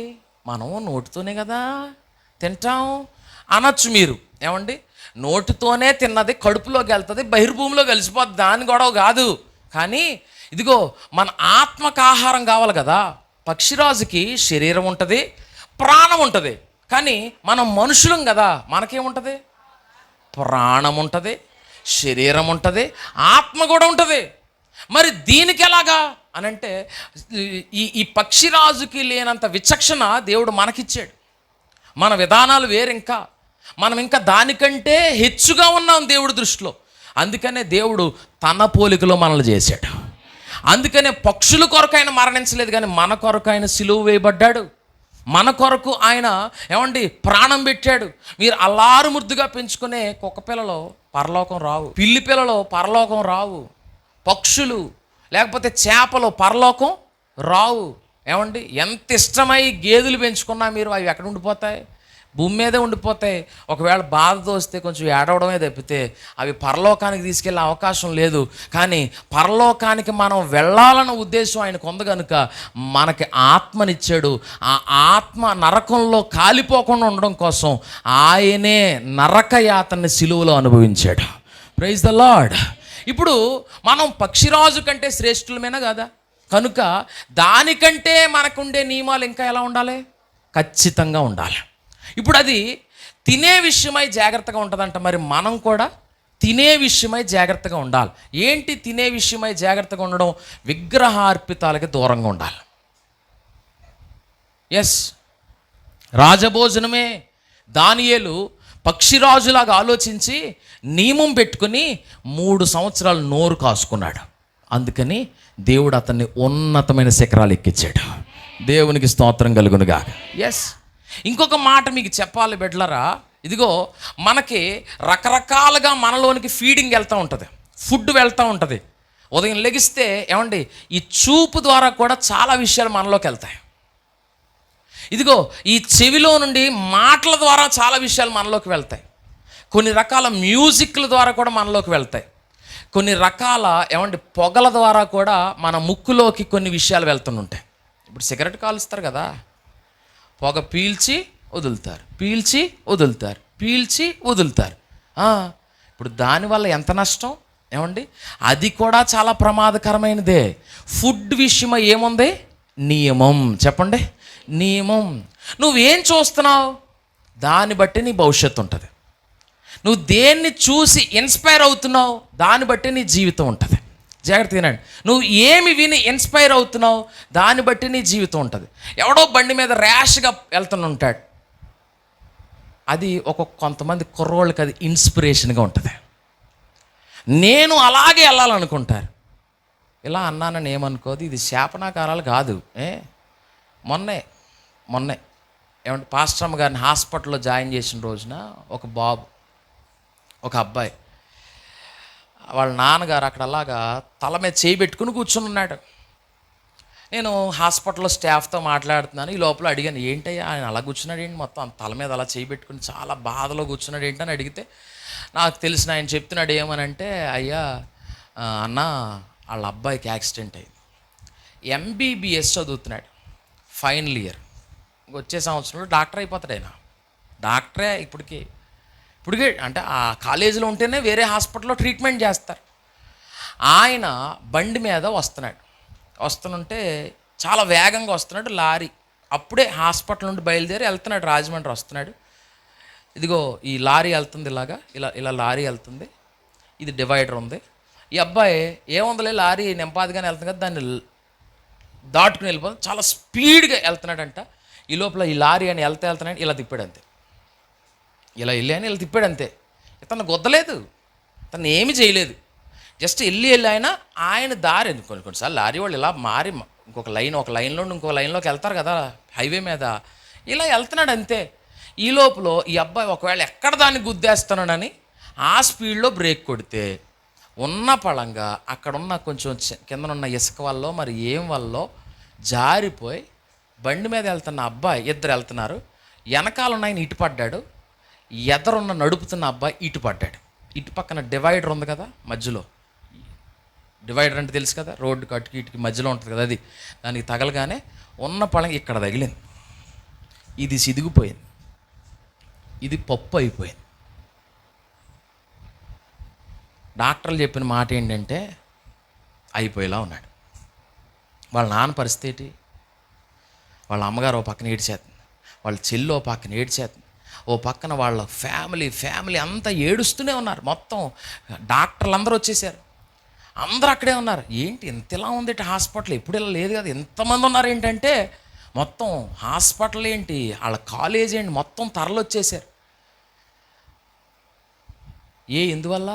మనం నోటితోనే కదా తింటాం అనొచ్చు మీరు. ఏమండి, నోటితోనే తిన్నది కడుపులోకి వెళ్తుంది, బహిర్భూమిలో కలిసిపోద్ది, దాని గొడవ కాదు. కానీ ఇదిగో మన ఆత్మకు ఆహారం కావాలి కదా. పక్షిరాజుకి శరీరం ఉంటుంది, ప్రాణం ఉంటుంది. కానీ మనం మనుషులం కదా, మనకేముంటుంది? ప్రాణం ఉంటుంది, శరీరం ఉంటుంది, ఆత్మ కూడా ఉంటుంది. మరి దీనికి ఎలాగా అని అంటే, ఈ పక్షిరాజుకి లేనంత విచక్షణ దేవుడు మనకిచ్చాడు. మన విధానాలు వేరు, ఇంకా మనం ఇంకా దానికంటే హెచ్చుగా ఉన్నాం దేవుడి దృష్టిలో. అందుకనే దేవుడు తన పోలికలో మనల్ని చేశాడు. అందుకనే పక్షుల కొరకు ఆయన మరణించలేదు, కానీ మన కొరకు ఆయన సిలువ వేయబడ్డాడు. మన కొరకు ఆయన ఏమండి ప్రాణం పెట్టాడు. మీరు అల్లారు ముద్దుగా పెంచుకునే కుక్క పిల్లలు పరలోకం రావు, పిల్లి పిల్లలు పరలోకం రావు, పక్షులు లేకపోతే చేపలు పరలోకం రావు. ఏమండి, ఎంత ఇష్టమై గేదెలు పెంచుకున్నా మీరు, అవి ఎక్కడ ఉండిపోతాయి? భూమి మీదే ఉండిపోతాయి. ఒకవేళ బాధతో వస్తే కొంచెం ఏడవడమే తప్పితే అవి పరలోకానికి తీసుకెళ్ళే అవకాశం లేదు. కానీ పరలోకానికి మనం వెళ్ళాలన్న ఉద్దేశం ఆయనకు ఉంది కనుక మనకి ఆత్మనిచ్చాడు. ఆ ఆత్మ నరకంలో కాలిపోకుండా ఉండడం కోసం ఆయనే నరక యాతనని సిలువలో అనుభవించాడు. Praise the Lord. ఇప్పుడు మనం పక్షిరాజు కంటే శ్రేష్ఠులమేనా కదా? కనుక దానికంటే మనకుండే నియమాలు ఇంకా ఎలా ఉండాలి? ఖచ్చితంగా ఉండాలి. ఇప్పుడు అది తినే విషయమై జాగ్రత్తగా ఉంటుందంట. మరి మనం కూడా తినే విషయమై జాగ్రత్తగా ఉండాలి. ఏంటి తినే విషయమై జాగ్రత్తగా ఉండడం? విగ్రహార్పితాలకి దూరంగా ఉండాలి. ఎస్, రాజభోజనమే. దానియేలు పక్షిరాజులాగా ఆలోచించి నియమం పెట్టుకుని 3 సంవత్సరాలు నోరు కాసుకున్నాడు. అందుకని దేవుడు అతన్ని ఉన్నతమైన శిఖరాలు ఎక్కించాడు. దేవునికి స్తోత్రం కలుగునుగా. ఎస్, ఇంకొక మాట మీకు చెప్పాలి బిడ్డలారా. ఇదిగో మనకి రకరకాలుగా మనలోనికి ఫీడింగ్ వెళ్తూ ఉంటుంది, ఫుడ్ వెళ్తూ ఉంటుంది. ఉదయం లెగిస్తే ఏమండి, ఈ చూపు ద్వారా కూడా చాలా విషయాలు మనలోకి వెళ్తాయి. ఇదిగో ఈ చెవిలో నుండి మాటల ద్వారా చాలా విషయాలు మనలోకి వెళ్తాయి. కొన్ని రకాల మ్యూజిక్ల ద్వారా కూడా మనలోకి వెళ్తాయి. కొన్ని రకాల ఏమండి పొగల ద్వారా కూడా మన ముక్కులోకి కొన్ని విషయాలు వెళ్తుంటాయి. ఇప్పుడు సిగరెట్ కాలుస్తారు కదా, పొగ పీల్చి వదులుతారు, పీల్చి వదులుతారు, పీల్చి వదులుతారు. ఇప్పుడు దానివల్ల ఎంత నష్టం ఏమండి? అది కూడా చాలా ప్రమాదకరమైనదే. ఫుడ్ విషయమై ఏముంది? నియమం. చెప్పండి, నియమం. నువ్వేం చూస్తున్నావు దాన్ని బట్టి నీ భవిష్యత్తు ఉంటుంది. నువ్వు దేన్ని చూసి ఇన్స్పైర్ అవుతున్నావు దాన్ని బట్టి నీ జీవితం ఉంటుంది. జాగ్రత్త వినండి. నువ్వు ఏమి విని ఇన్స్పైర్ అవుతున్నావు దాన్ని బట్టి నీ జీవితం ఉంటుంది. ఎవడో బండి మీద ర్యాష్గా వెళ్తుంటాడు, అది కొంతమంది కుర్రోళ్ళకి అది ఇన్స్పిరేషన్గా ఉంటుంది. నేను అలాగే వెళ్ళాలనుకుంటారు. ఇలా అన్నానని ఏమనుకోదు, ఇది శాపనాకారాలు కాదు. మొన్నే ఏమంటే పాస్టరమ్మ గారిని హాస్పిటల్లో జాయిన్ చేసిన రోజున ఒక అబ్బాయి వాళ్ళ నాన్నగారు అక్కడ అలాగా తల మీద చేయి పెట్టుకుని కూర్చుని ఉన్నాడు. నేను హాస్పిటల్లో స్టాఫ్తో మాట్లాడుతున్నాను. ఈ లోపల అడిగాను, ఏంటయ్యా ఆయన అలా కూర్చున్నాడు ఏంటి, మొత్తం తల మీద అలా చేయి పెట్టుకుని చాలా బాధలో కూర్చున్నాడు ఏంటని అడిగితే నాకు తెలిసిన ఆయన చెప్తున్నాడు ఏమనంటే, అయ్యా అన్న వాళ్ళ అబ్బాయికి యాక్సిడెంట్ అయింది, ఎంబీబీఎస్ చదువుతున్నాడు, ఫైనల్ ఇయర్, వచ్చే సంవత్సరంలో డాక్టర్ అయిపోతాడు. ఆయన డాక్టరే ఇప్పటికే అంటే ఆ కాలేజీలో ఉంటేనే వేరే హాస్పిటల్లో ట్రీట్మెంట్ చేస్తారు. ఆయన బండి మీద వస్తుంటే చాలా వేగంగా వస్తున్నాడు లారీ. అప్పుడే హాస్పిటల్ నుండి బయలుదేరి వెళ్తున్నాడు, రాజమండ్రి వస్తున్నాడు. ఇదిగో ఈ లారీ వెళ్తుంది, ఇలా లారీ వెళ్తుంది, ఇది డివైడర్ ఉంది. ఈ అబ్బాయి ఏముందిలే లారీ నెంపాదిగానే వెళ్తుంది కదా, దాన్ని దాటుకుని వెళ్ళిపోతుంది, చాలా స్పీడ్గా వెళ్తున్నాడంట. ఈ లోపల ఈ లారీ అని వెళ్తున్నాడు, ఇలా తిప్పాడు అంతే, ఇలా తిప్పాడు అంతే. ఇతను గొద్దలేదు, తను ఏమి చేయలేదు, జస్ట్ వెళ్ళి ఆయన దారి. కొన్నిసార్లు లారీ వాళ్ళు ఇలా మారి ఒక లైన్లో ఇంకో లైన్లోకి వెళ్తారు కదా హైవే మీద, ఇలా వెళ్తున్నాడు అంతే. ఈ లోపల ఈ అబ్బాయి ఒకవేళ ఎక్కడ దాన్ని గుద్దేస్తున్నాడని ఆ స్పీడ్లో బ్రేక్ కొడితే ఉన్న పళంగా అక్కడున్న కొంచెం కిందనున్న ఇసుక వల్ల మరి ఏం వల్ల జారిపోయి బండి మీద వెళ్తున్న అబ్బాయి, ఇద్దరు వెళ్తున్నారు, వెనకాలన్న ఆయన ఇటు పడ్డాడు, ఎదరున్న నడుపుతున్న అబ్బాయి ఇటు పడ్డాడు. ఇటు పక్కన డివైడర్ ఉంది కదా మధ్యలో, డివైడర్ అంటే తెలుసు కదా, రోడ్డు కట్టుకి ఇటుకి మధ్యలో ఉంటుంది కదా, అది దానికి తగలగానే ఉన్న పళ్ళం ఇక్కడ తగిలింది. ఇది సిదిగిపోయింది, ఇది పప్పు అయిపోయింది. డాక్టర్లు చెప్పిన మాట ఏంటంటే అయిపోయేలా ఉన్నాడు. వాళ్ళ నాన్న పరిస్థితి ఏంటి? వాళ్ళ అమ్మగారు ఓ పక్కన ఏడ్చేస్తుంది, వాళ్ళ చెల్లి ఓ పక్కన ఏడ్చేస్తుంది, ఓ పక్కన వాళ్ళ ఫ్యామిలీ అంతా ఏడుస్తూనే ఉన్నారు. మొత్తం డాక్టర్లు అందరూ వచ్చేసారు, అందరూ అక్కడే ఉన్నారు. ఏంటి ఇంతలా ఉంది హాస్పిటల్, ఎప్పుడు ఇలా లేదు కదా, ఎంతమంది ఉన్నారు ఏంటంటే మొత్తం హాస్పిటల్ ఏంటి, వాళ్ళ కాలేజ్ ఏంటి, మొత్తం తరలి వచ్చేసారు. ఎందువల్ల?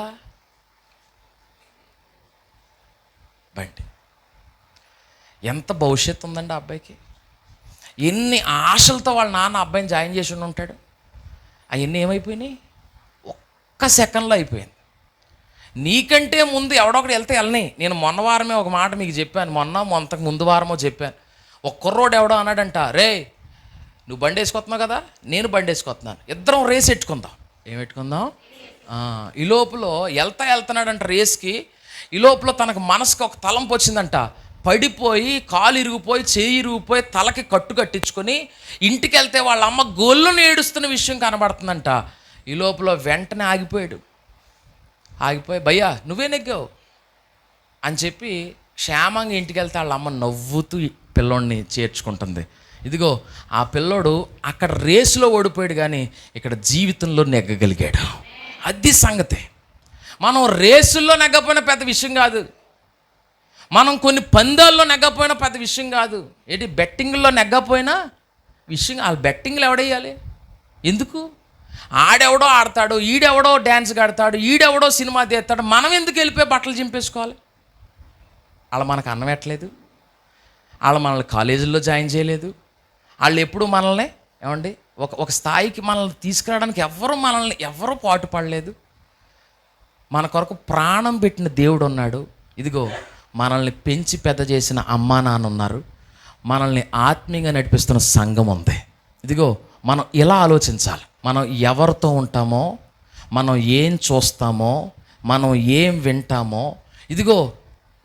బండి. ఎంత భవిష్యత్తు ఉందండి ఆ అబ్బాయికి. ఎన్ని ఆశలతో వాళ్ళ నాన్న అబ్బాయిని జాయిన్ చేసి ఉంటాడు. అవన్నీ ఏమైపోయినాయి? ఒక్క సెకండ్లో అయిపోయింది. నీకంటే ముందు ఎవడొకటి వెళ్తే వెళ్ళని. నేను మొన్న వారమే ఒక మాట మీకు చెప్పాను, మొన్నకు ముందు వారమో చెప్పాను. ఒక కుర్రోడు ఎవడో అన్నాడంట, రే నువ్వు బండి వేసుకొస్తున్నావు కదా, నేను బండి వేసుకొస్తున్నాను, ఇద్దరం రేస్ పెట్టుకుందాం. ఏం పెట్టుకుందాం? ఈ లోపల వెళ్తున్నాడంట రేస్కి. ఈ లోపల తనకు మనసుకు ఒక తలంపు వచ్చిందంట. పడిపోయి కాలు ఇరిగిపోయి చేయి ఇరిగిపోయి తలకి కట్టు కట్టించుకొని ఇంటికి వెళ్తే వాళ్ళ అమ్మ గొల్లుని ఏడుస్తున్న విషయం కనబడుతుందంట. ఈ లోపల వెంటనే ఆగిపోయాడు. ఆగిపోయి భయ్యా నువ్వే నెగ్గావు అని చెప్పి క్షేమంగా ఇంటికి వెళ్తే వాళ్ళ అమ్మ నవ్వుతూ పిల్లోడిని చేర్చుకుంటుంది. ఇదిగో ఆ పిల్లోడు అక్కడ రేసులో ఓడిపోయాడు, కానీ ఇక్కడ జీవితంలో నెగ్గగలిగాడు. అది సంగతి. మనం రేసుల్లో నెగ్గపోయినా పెద్ద విషయం కాదు, మనం కొన్ని పందాల్లో నెగ్గపోయినా పెద్ద విషయం కాదు, బెట్టింగ్లో నెగ్గపోయినా విషయం. ఆ బెట్టింగ్లు ఎవడేయాలి? ఎందుకు? ఆడెవడో ఆడతాడు, ఈడెవడో డ్యాన్స్ ఆడతాడు, ఈడెవడో సినిమా తీస్తాడు, మనం ఎందుకు వెళ్ళిపోయి బట్టలు చింపేసుకోవాలి? వాళ్ళు మనకు అన్నం పెట్టలేదు, వాళ్ళు మనల్ని కాలేజీల్లో జాయిన్ చేయలేదు, వాళ్ళు ఎప్పుడు మనల్ని ఒక స్థాయికి మనల్ని తీసుకురావడానికి ఎవరు పాటు పడలేదు. మన కొరకు ప్రాణం పెట్టిన దేవుడు ఉన్నాడు. ఇదిగో మనల్ని పెంచి పెద్ద చేసిన అమ్మా నాన్న ఉన్నారు, మనల్ని ఆత్మీయంగా నడిపిస్తున్న సంఘం ఉంది. ఇదిగో మనం ఇలా ఆలోచించాలి. మనం ఎవరితో ఉంటామో, మనం ఏం చూస్తామో, మనం ఏం వింటామో, ఇదిగో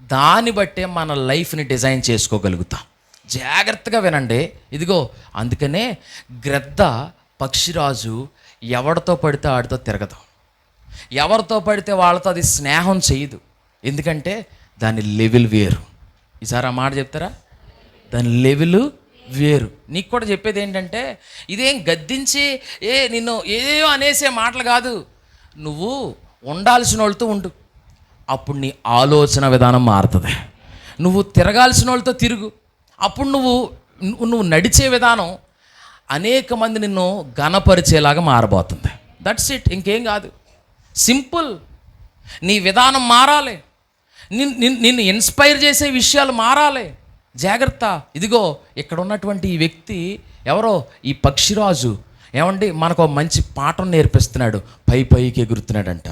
దాన్ని బట్టే మన లైఫ్ని డిజైన్ చేసుకోగలుగుతాం. జాగ్రత్తగా వినండి. ఇదిగో అందుకనే గ్రద్ద పక్షిరాజు ఎవరితో పడితే ఆడితో తిరగదు, ఎవరితో పడితే వాళ్ళతో అది స్నేహం చేయదు. ఎందుకంటే దాని లెవెల్ వేరు. ఈసారి ఆ మాట చెప్తారా? దాని లెవెల్ వేరు. నీకు కూడా చెప్పేది ఏంటంటే ఇదేం గద్దించి నిన్ను ఏదో అనేసే మాటలు కాదు. నువ్వు ఉండాల్సిన వాళ్ళతో ఉండు, అప్పుడు నీ ఆలోచన విధానం మారుతుంది. నువ్వు తిరగాల్సిన వాళ్ళతో తిరుగు, అప్పుడు నువ్వు నడిచే విధానం అనేక మంది నిన్ను ఘనపరిచేలాగా మారబోతుంది. దట్స్ ఇట్, ఇంకేం కాదు. సింపుల్. నీ విధానం మారాలి, నిన్ను ఇన్స్పైర్ చేసే విషయాలు మారాలి. జాగ్రత్త. ఇదిగో ఇక్కడ ఉన్నటువంటి ఈ వ్యక్తి ఎవరో, ఈ పక్షిరాజు మనకు మంచి పాఠం నేర్పిస్తున్నాడు. పైకి ఎగురుతున్నాడంట.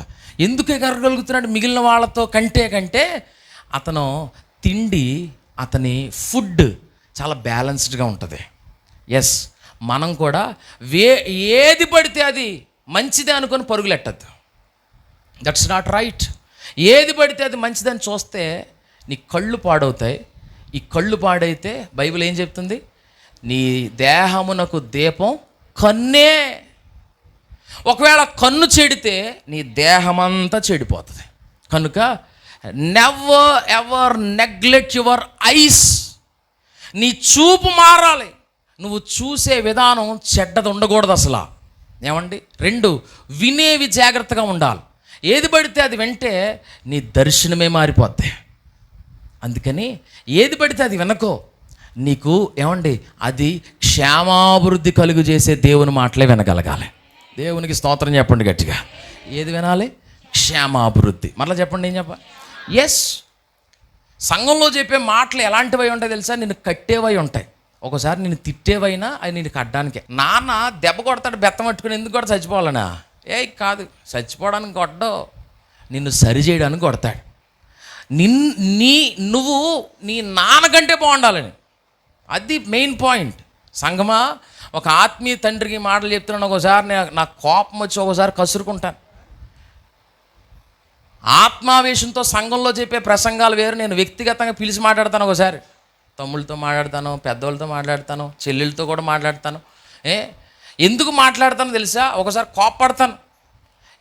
ఎందుకు ఎగరగలుగుతున్నాడు మిగిలిన వాళ్ళతో కంటే అతను తిండి, అతని ఫుడ్ చాలా బ్యాలెన్స్డ్గా ఉంటుంది. ఎస్, మనం కూడా ఏది పడితే అది మంచిదే అనుకొని పరుగులెట్టద్దు. That's not right. ఏది పడితే అది మంచిదని చూస్తే నీ కళ్ళు పాడవుతాయి. ఈ కళ్ళు పాడైతే బైబిల్ ఏం చెప్తుంది? నీ దేహమునకు దీపం కన్నే. ఒకవేళ కన్ను చెడితే నీ దేహమంతా చెడిపోతుంది. కనుక never ever neglect your eyes. నీ చూపు మారాలి. నువ్వు చూసే విధానం చెడ్డది ఉండకూడదు అసలు. 2, వినేవి జాగ్రత్తగా ఉండాలి. ఏది పడితే అది వింటే నీ దర్శనమే మారిపోద్ది. అందుకని ఏది పడితే అది వినకో. నీకు అది క్షేమాభివృద్ధి కలుగు చేసే దేవుని మాటలే వినగలగాలి. దేవునికి స్తోత్రం చెప్పండి గట్టిగా. ఏది వినాలి? క్షేమాభివృద్ధి. మరలా చెప్పండి, ఏం చెప్పాలి? ఎస్, సంఘంలో చెప్పే మాటలు ఎలాంటివై ఉంటాయి తెలుసా? నిన్ను కట్టేవై ఉంటాయి. ఒకసారి నేను తిట్టేవైనా అది నేను కట్టడానికే. నాన్న దెబ్బ కొడతాడు, బెత్తం పట్టుకుని, ఎందుకు కూడా చచ్చిపోవాలనా? కాదు, చచ్చిపోవడానికి కొట్టో, నిన్ను సరి చేయడానికి కొడతాడు. నువ్వు నీ నాన్నకంటే బాగుండాలని, అది మెయిన్ పాయింట్. సంగమా, ఒక ఆత్మీయ తండ్రికి మాటలు చెప్తున్నాను. ఒకసారి నాకు కోపం వచ్చి ఒకసారి కసురుకుంటాను. ఆత్మావేశంతో సంఘంలో చెప్పే ప్రసంగాలు వేరు, నేను వ్యక్తిగతంగా పిలిచి మాట్లాడతాను. ఒకసారి తమ్ముళ్ళతో మాట్లాడతాను, పెద్దోళ్ళతో మాట్లాడతాను, చెల్లెళ్ళతో కూడా మాట్లాడతాను. ఎందుకు మాట్లాడతానో తెలుసా? ఒకసారి కోప్పడతాను.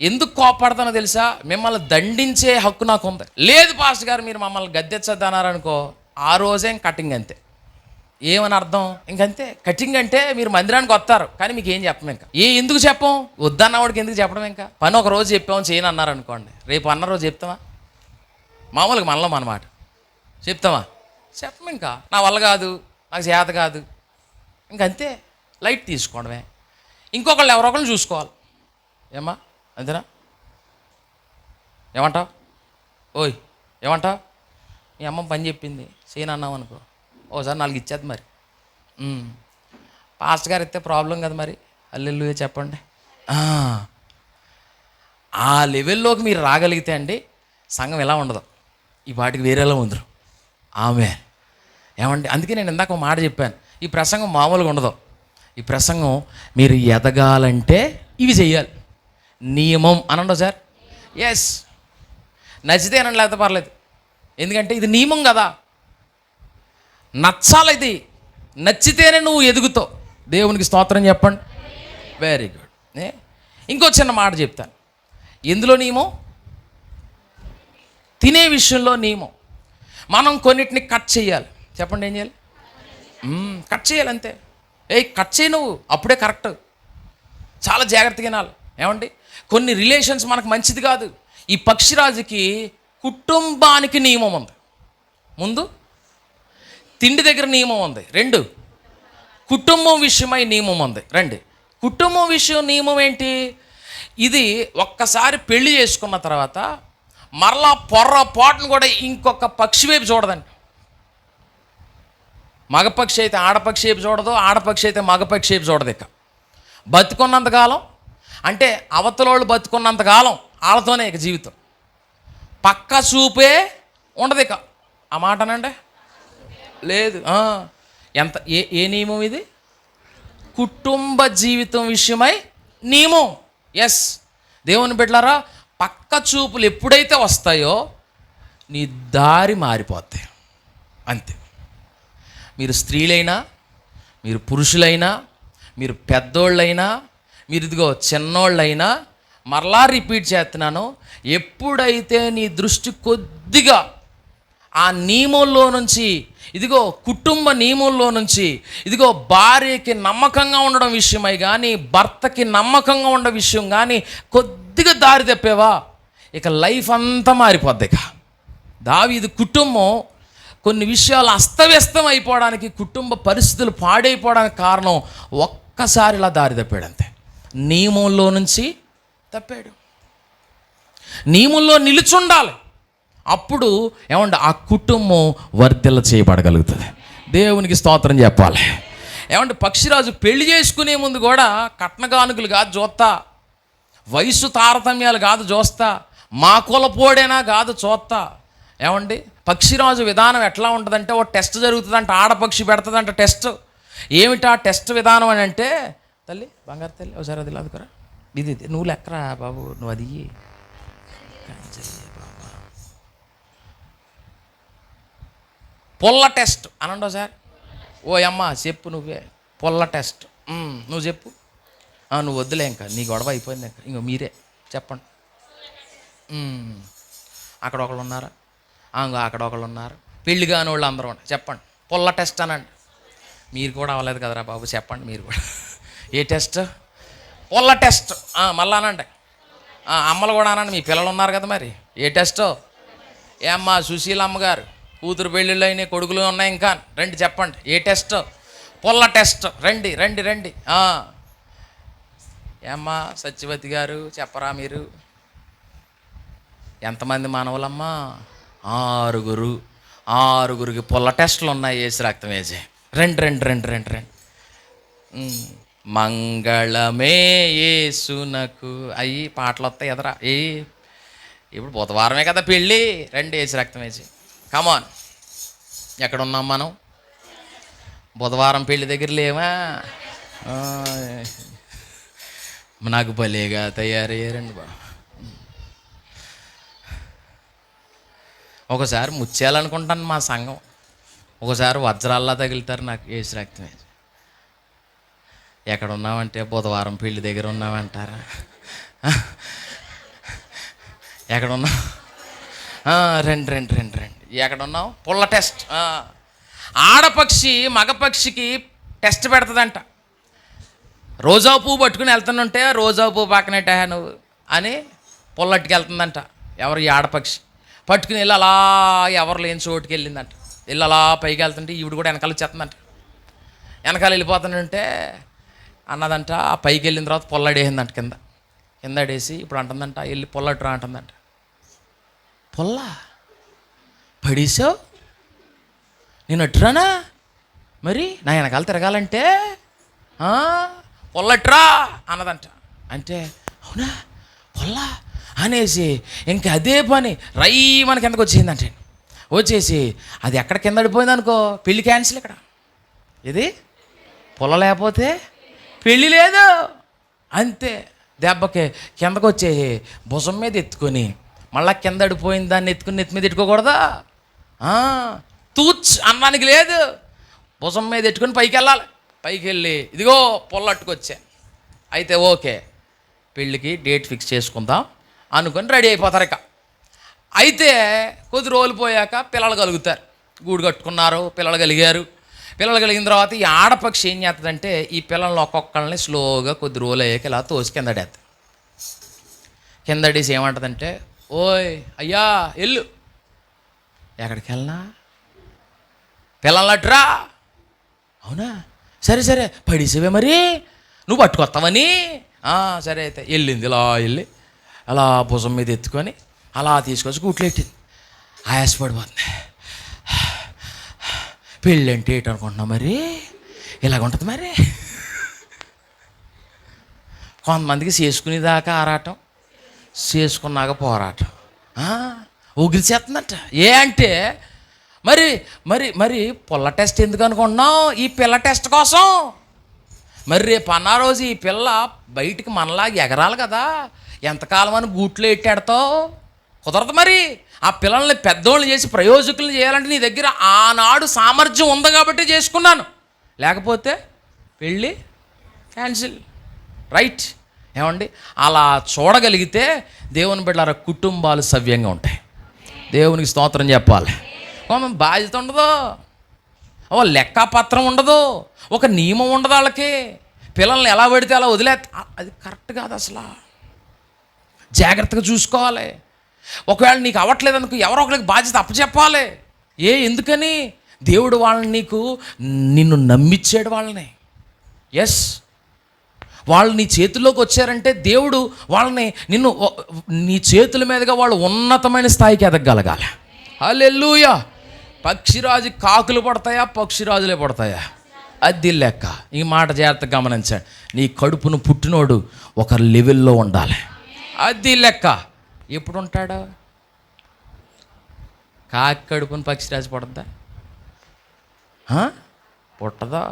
ఎందుకు కోప్పడతానో తెలుసా? మిమ్మల్ని దండించే హక్కు నాకు ఉంది. లేదు పాస్టర్ గారు మీరు మమ్మల్ని గద్దెచ్చద్దన్నారనుకో, ఆ రోజే కటింగ్ అంతే. ఏమని అర్థం? ఇంకంతే. కటింగ్ అంటే మీరు మందిరానికి వస్తారు కానీ మీకు ఏం చెప్పం. ఇంకా ఎందుకు చెప్పం? వద్దన్నవాడికి ఎందుకు చెప్పడం? ఇంకా పని ఒక రోజు చెప్పాము చేయను అన్నారు అనుకోండి, రేపు అన్న రోజు చెప్తామా? మామూలుగా మనలో అన్నమాట చెప్తామా? చెప్పం. ఇంకా నా వల్ల కాదు, నాకు చేత కాదు, ఇంకంతే. లైట్ తీసుకోవడమే. ఇంకొకళ్ళు ఎవరొకళ్ళు చూసుకోవాలి. ఏమ్మా అంతేనా? ఏమంటావు? ఓయ్ ఏమంటావు? మీ అమ్మ పని చెప్పింది చేయను అన్నావు అనుకో, ఓసారి 4 ఇచ్చేది. మరి పాస్టర్ గారు ఇస్తే ప్రాబ్లం కదా. మరి హల్లెలూయా చెప్పండి. ఆ లెవెల్లోకి మీరు రాగలిగితే అండి సంఘం ఎలా ఉండదు, ఈ పాటికి వేరేలా ఉందరు. ఆమె ఏమండి? అందుకే నేను ఇందాక ఒక మాట చెప్పాను, ఈ ప్రసంగం మామూలుగా ఉండదు. ఈ ప్రసంగం మీరు ఎదగాలంటే ఇవి చెయ్యాలి. నియమం అనండి సార్. ఎస్, నచ్చితే అనండి, లేకపోతే పర్లేదు. ఎందుకంటే ఇది నియమం కదా, నచ్చాలి. ఇది నచ్చితేనే నువ్వు ఎదుగుతావు. దేవునికి స్తోత్రం చెప్పండి. Very good. ఇంకో చిన్న మాట చెప్తాను. ఎందులో నియమం? తినే విషయంలో నియమం. మనం కొన్నిటిని కట్ చేయాలి. చెప్పండి, ఏం చేయాలి? కట్ చేయాలి అంతే. కట్ చేయి నువ్వు, అప్పుడే కరెక్ట్. చాలా జాగ్రత్తగా వినాలి. ఏమండి? కొన్ని రిలేషన్స్ మనకు మంచిది కాదు. ఈ పక్షిరాజుకి కుటుంబానికి నియమం ఉంది. ముందు తిండి దగ్గర నియమం ఉంది. 2 కుటుంబం విషయమై నియమం ఉంది. 2 కుటుంబం విషయం నియమం ఏంటి? ఇది ఒక్కసారి పెళ్లి చేసుకున్న తర్వాత మరలా పొర్రపాటును కూడా ఇంకొక పక్షి వైపు చూడదండి. మగపక్షి అయితే ఆడపక్షి వైపు చూడదు, ఆడపక్షి అయితే మగపక్షి వైపు చూడదు. ఇక బతుకున్నంతకాలం, అంటే అవతలోళ్ళు బతుకున్నంతకాలం వాళ్ళతోనే ఇక జీవితం. పక్క చూపే ఉండదు ఇక. ఆ మాటనండి లేదు. ఎంత ఏ నియమం ఇది? కుటుంబ జీవితం విషయమై నియమం. ఎస్, దేవుని బిడ్డలారా, పక్క చూపులు ఎప్పుడైతే వస్తాయో నీ దారి మారిపోతాయి అంతే. మీరు స్త్రీలైనా, మీరు పురుషులైనా, మీరు పెద్దోళ్ళైనా, మీరు ఇదిగో చిన్నోళ్ళైనా, మరలా రిపీట్ చేస్తున్నాను, ఎప్పుడైతే నీ దృష్టి కొద్దిగా ఆ నియమంలో నుంచి, ఇదిగో కుటుంబ నియమంలో నుంచి, ఇదిగో భార్యకి నమ్మకంగా ఉండడం విషయమై కానీ, భర్తకి నమ్మకంగా ఉండడం విషయం కానీ కొద్దిగా దారి తప్పేవా, ఇక లైఫ్ అంతా మారిపోద్ది. ఇక దావీదు కుటుంబం కొన్ని విషయాలు అస్తవ్యస్తం అయిపోవడానికి, కుటుంబ పరిస్థితులు పాడైపోవడానికి కారణం ఒక్కసారి ఇలా దారి తప్పాడు అంతే. నియమంలో నుంచి తప్పాడు. నియమంలో నిలుచుండాలి. అప్పుడు ఏమంటే ఆ కుటుంబం వర్ధిల్ల చేయబడగలుగుతుంది. దేవునికి స్తోత్రం చెప్పాలి. ఏమంటే పక్షిరాజు పెళ్లి చేసుకునే ముందు కూడా కట్నగానుకలు కాదు చూస్తా, వయసు తారతమ్యాలు కాదు చూస్తా, మా కులపోడేనా కాదు చూస్తా. ఏమండి పక్షిరాజు విధానం ఎట్లా ఉంటుందంటే, ఓ టెస్ట్ జరుగుతుందంట, ఆడపక్షి పెడుతుందంట టెస్ట్. ఏమిటా టెస్ట్ విధానం అని అంటే, తల్లి బంగారు తల్లి ఒకసారి అది లాదుకురా, ఇది నువ్వు లెక్కరా బాబు, నువ్వు అది పొల్ల టెస్ట్ అనండి ఒకసారి. ఓ అమ్మ చెప్పు నువ్వే, పొల్ల టెస్ట్ నువ్వు చెప్పు. నువ్వు వద్దులే, ఇంకా నీ గొడవ అయిపోయింది, ఇంకా ఇంకో మీరే చెప్పండి. అక్కడ ఒకళ్ళు ఉన్నారా? అక్కడ ఒకళ్ళు ఉన్నారు. పెళ్లి కాని వాళ్ళు అందరూ ఉన్నారు. చెప్పండి, పొల్ల టెస్ట్ అనండి. మీరు కూడా అవ్వలేదు కదరా బాబు, చెప్పండి మీరు కూడా. ఏ టెస్ట్? పొల్ల టెస్ట్. మళ్ళా అనండి. అమ్మలు కూడా అనండి, మీ పిల్లలు ఉన్నారు కదా మరి. ఏ టెస్టో? ఏ అమ్మ సుశీల అమ్మగారు కూతురు పెళ్ళిళ్ళు అయినాయి, కొడుకులు ఉన్నాయి, ఇంకా రండి చెప్పండి. ఏ టెస్ట్? పొల్ల టెస్ట్. రండి రండి రండి. ఏమ్మా సత్యవతి గారు చెప్పరా మీరు? ఎంతమంది మానవులమ్మా? 6గురికి పొల్ల టెస్టులు ఉన్నాయి, వేసి రక్తం వేసి. రండి రండి రండి రండి రండి. మంగళమే యేసునకు అయ్యి పాటలు వస్తాయి ఎదరా. ఇప్పుడు బుధవారమే కదా పెళ్ళి, రండి వేసి రక్తం వేసి. కమాన్, ఎక్కడున్నాం మనం? బుధవారం పెళ్లి దగ్గర లేవా? నాకు భలేగా తయారయ్యారండి బాబు. ఒకసారి ముచ్చేయాలనుకుంటాను మా సంఘం, ఒకసారి వజ్రాల్లా తగులుతారు నాకు ఏసు రక్తమే. ఎక్కడ ఉన్నామంటే బుధవారం పెళ్లి దగ్గర ఉన్నామంటారా? ఎక్కడున్నావు? రండి రండి రండి రండి. ఎక్కడున్నావు? పుల్ల టెస్ట్. ఆడపక్షి మగపక్షికి టెస్ట్ పెడుతుందంట. రోజా పువ్వు పట్టుకుని వెళ్తుంటే రోజా పువ్వు పక్కనట్టే నువ్వు అని పుల్లట్టుకు వెళ్తుందంట. ఎవరు? ఈ ఆడపక్షి పట్టుకుని వెళ్ళి అలా ఎవరు లేని చోటుకి వెళ్ళిందంట. వెళ్ళి అలా పైకి వెళ్తుంటే ఈవిడ కూడా వెనకాల వచ్చేస్తుందంట. వెనకాల వెళ్ళిపోతుందంటే అన్నదంట. ఆ పైకి వెళ్ళిన తర్వాత పొల్లడేసిందంట. కింద అడేసి ఇప్పుడు అంటుందంట, వెళ్ళి పొల్లట్రా అంటుందంట. పొల్ల పడేసావు నేను అట్టురానా? మరి నా వెనకాల తిరగాలంటే పొల్లట్రా అన్నదంట. అంటే అవునా పొల్ల అనేసి ఇంకా అదే పని మన కిందకు వచ్చేసిందంటే, వచ్చేసి అది ఎక్కడ కింద పడిపోయింది అనుకో, పెళ్ళి క్యాన్సిల్. ఇక్కడ ఇది పొల్ల లేకపోతే పెళ్ళి లేదు. అంతే, దెబ్బకి కిందకు వచ్చేసి భుజం మీద ఎత్తుకొని మళ్ళా కింద పడిపోయింది దాన్ని ఎత్తుకుని నెత్తి మీద ఎట్టుకోకూడదా? తూచ్ అన్నానికి లేదు, భుజం మీద ఎట్టుకుని పైకి వెళ్ళాలి. పైకి వెళ్ళి ఇదిగో పొల్లట్టుకొచ్చా, అయితే ఓకే పెళ్ళికి డేట్ ఫిక్స్ చేసుకుందాం అనుకొని రెడీ అయిపోతారు. ఇక అయితే కొద్ది రోజులు పోయాక పిల్లలు కలుగుతారు. గూడు కట్టుకున్నారు, పిల్లలు కలిగారు. పిల్లలు కలిగిన తర్వాత ఈ ఆడపక్షి ఏం చేస్తుందంటే ఈ పిల్లల్ని ఒక్కొక్కళ్ళని స్లోగా కొద్ది రోజులు అయ్యాక ఇలా తోసి కిందడేస్తుంది. కిందడేసి ఏమంటుందంటే, ఓయ్ అయ్యా ఎల్లు. ఎక్కడికి వెళ్ళనా? పిల్లలట్రా. అవునా, సరే సరే పడేసేవే మరి, నువ్వు పట్టుకొస్తావని. సరే అయితే వెళ్ళింది. ఇలా వెళ్ళి అలా భుజం మీద ఎత్తుకొని అలా తీసుకొచ్చి గుట్లెట్టింది. ఆయాసపడిపోతుంది. పెళ్ళి అంటే ఏంటనుకుంటున్నావు మరి? ఇలాగుంటుంది మరి. కొంతమందికి చేసుకునేదాకా ఆరాటం, చేసుకున్నాక పోరాటం. ఊగిలిచేస్తుందంట. ఏ అంటే మరి మరి మరి పుల్ల టెస్ట్ ఎందుకు అనుకుంటున్నావు? ఈ పిల్ల టెస్ట్ కోసం. మరి రేపు అన్న రోజు ఈ పిల్ల బయటికి మనలాగా ఎగరాలి కదా, ఎంతకాలం అని గూట్లో ఎట్టాడతావు? కుదరదు. మరి ఆ పిల్లల్ని పెద్దోళ్ళు చేసి ప్రయోజకులను చేయాలంటే నీ దగ్గర ఆనాడు సామర్థ్యం ఉంది కాబట్టి చేసుకున్నాను, లేకపోతే పెళ్ళి క్యాన్సిల్. రైట్? ఏమండి, అలా చూడగలిగితే దేవుని బిడ్డలారా కుటుంబాలు సవ్యంగా ఉంటాయి. దేవునికి స్తోత్రం చెప్పాలి. బాధ్యత ఉండదు, లెక్కపత్రం ఉండదు, ఒక నియమం ఉండదు వాళ్ళకి. పిల్లల్ని ఎలా పడితే అలా వదిలే, అది కరెక్ట్ కాదు అసలు. జాగ్రత్తగా చూసుకోవాలి. ఒకవేళ నీకు అవ్వట్లేదు అనుకో, ఎవరో ఒకరికి బాధ్యత అప్పచెప్పాలి. ఎందుకని? దేవుడు వాళ్ళని నిన్ను నమ్మిచ్చాడు వాళ్ళని. ఎస్, వాళ్ళు నీ చేతుల్లోకి వచ్చారంటే దేవుడు వాళ్ళని నీ చేతుల మీదుగా వాళ్ళు ఉన్నతమైన స్థాయికి ఎదగగలగాలి. హల్లెలూయా. పక్షిరాజు కాకులు పడతాయా, పక్షిరాజులే పడతాయా? అది లెక్క. ఈ మాట జాగ్రత్తగా గమనించండి. నీ కడుపును పుట్టినోడు ఒక లెవెల్లో ఉండాలి. అది లెక్క. ఎప్పుడు ఉంటాడు? కాకి కడుపును పక్షిరాజు పడద్దా? పుట్టదా?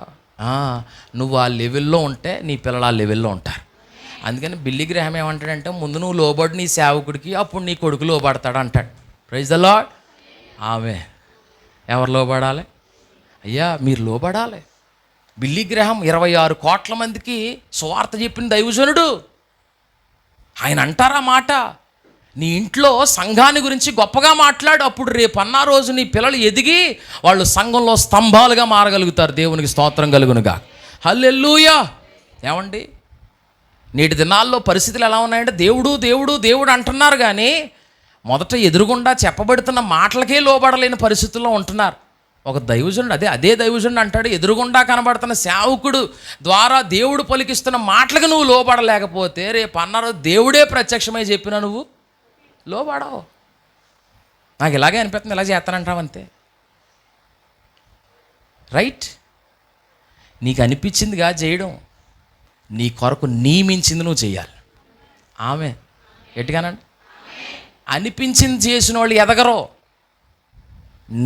నువ్వు ఆ లెవెల్లో ఉంటే నీ పిల్లలు ఆ లెవెల్లో ఉంటారు. అందుకని బిల్లీ గ్రాహం ఏమంటాడంటే, ముందు నువ్వు లోబడి నీ సేవకుడికి, అప్పుడు నీ కొడుకు లోబడతాడు అంటాడు. Praise the Lord. ఆమె ఎవరు లోబడాలి? అయ్యా మీరు లోబడాలి. బిల్లీ గ్రాహం 26 కోట్ల మందికి సువార్త చెప్పిన దైవజనుడు. ఆయన అంటారా మాట, నీ ఇంట్లో సంఘాన్ని గురించి గొప్పగా మాట్లాడు, అప్పుడు రేపు అన్న రోజు నీ పిల్లలు ఎదిగి వాళ్ళు సంఘంలో స్తంభాలుగా మారగలుగుతారు. దేవునికి స్తోత్రం కలుగునుగా. హల్లెలూయా. ఏమండి, నేటి దినాల్లో పరిస్థితులు ఎలా ఉన్నాయంటే దేవుడు దేవుడు దేవుడు అంటున్నారు కానీ మొదట ఎదురుగుండా చెప్పబడుతున్న మాటలకే లోబడలేని పరిస్థితుల్లో ఉంటున్నారు. ఒక దైవజనుడు అదే దైవజనుడు అంటాడు, ఎదురుగుండా కనబడుతున్న సేవకుడు ద్వారా దేవుడు పలికిస్తున్న మాటలకు నువ్వు లోబడలేకపోతే రేపు అన్నారు దేవుడే ప్రత్యక్షమై చెప్పినా నువ్వు లోబడవు. నాకు ఇలాగే అనిపిస్తుంది, ఇలా చేస్తానంటావు అంతే. రైట్? నీకు అనిపించిందిగా చేయడం, నీ కొరకు నియమించింది నువ్వు చేయాలి. ఆమె ఎట్టుగానండి, అనిపించింది చేసిన వాళ్ళు ఎదగరు.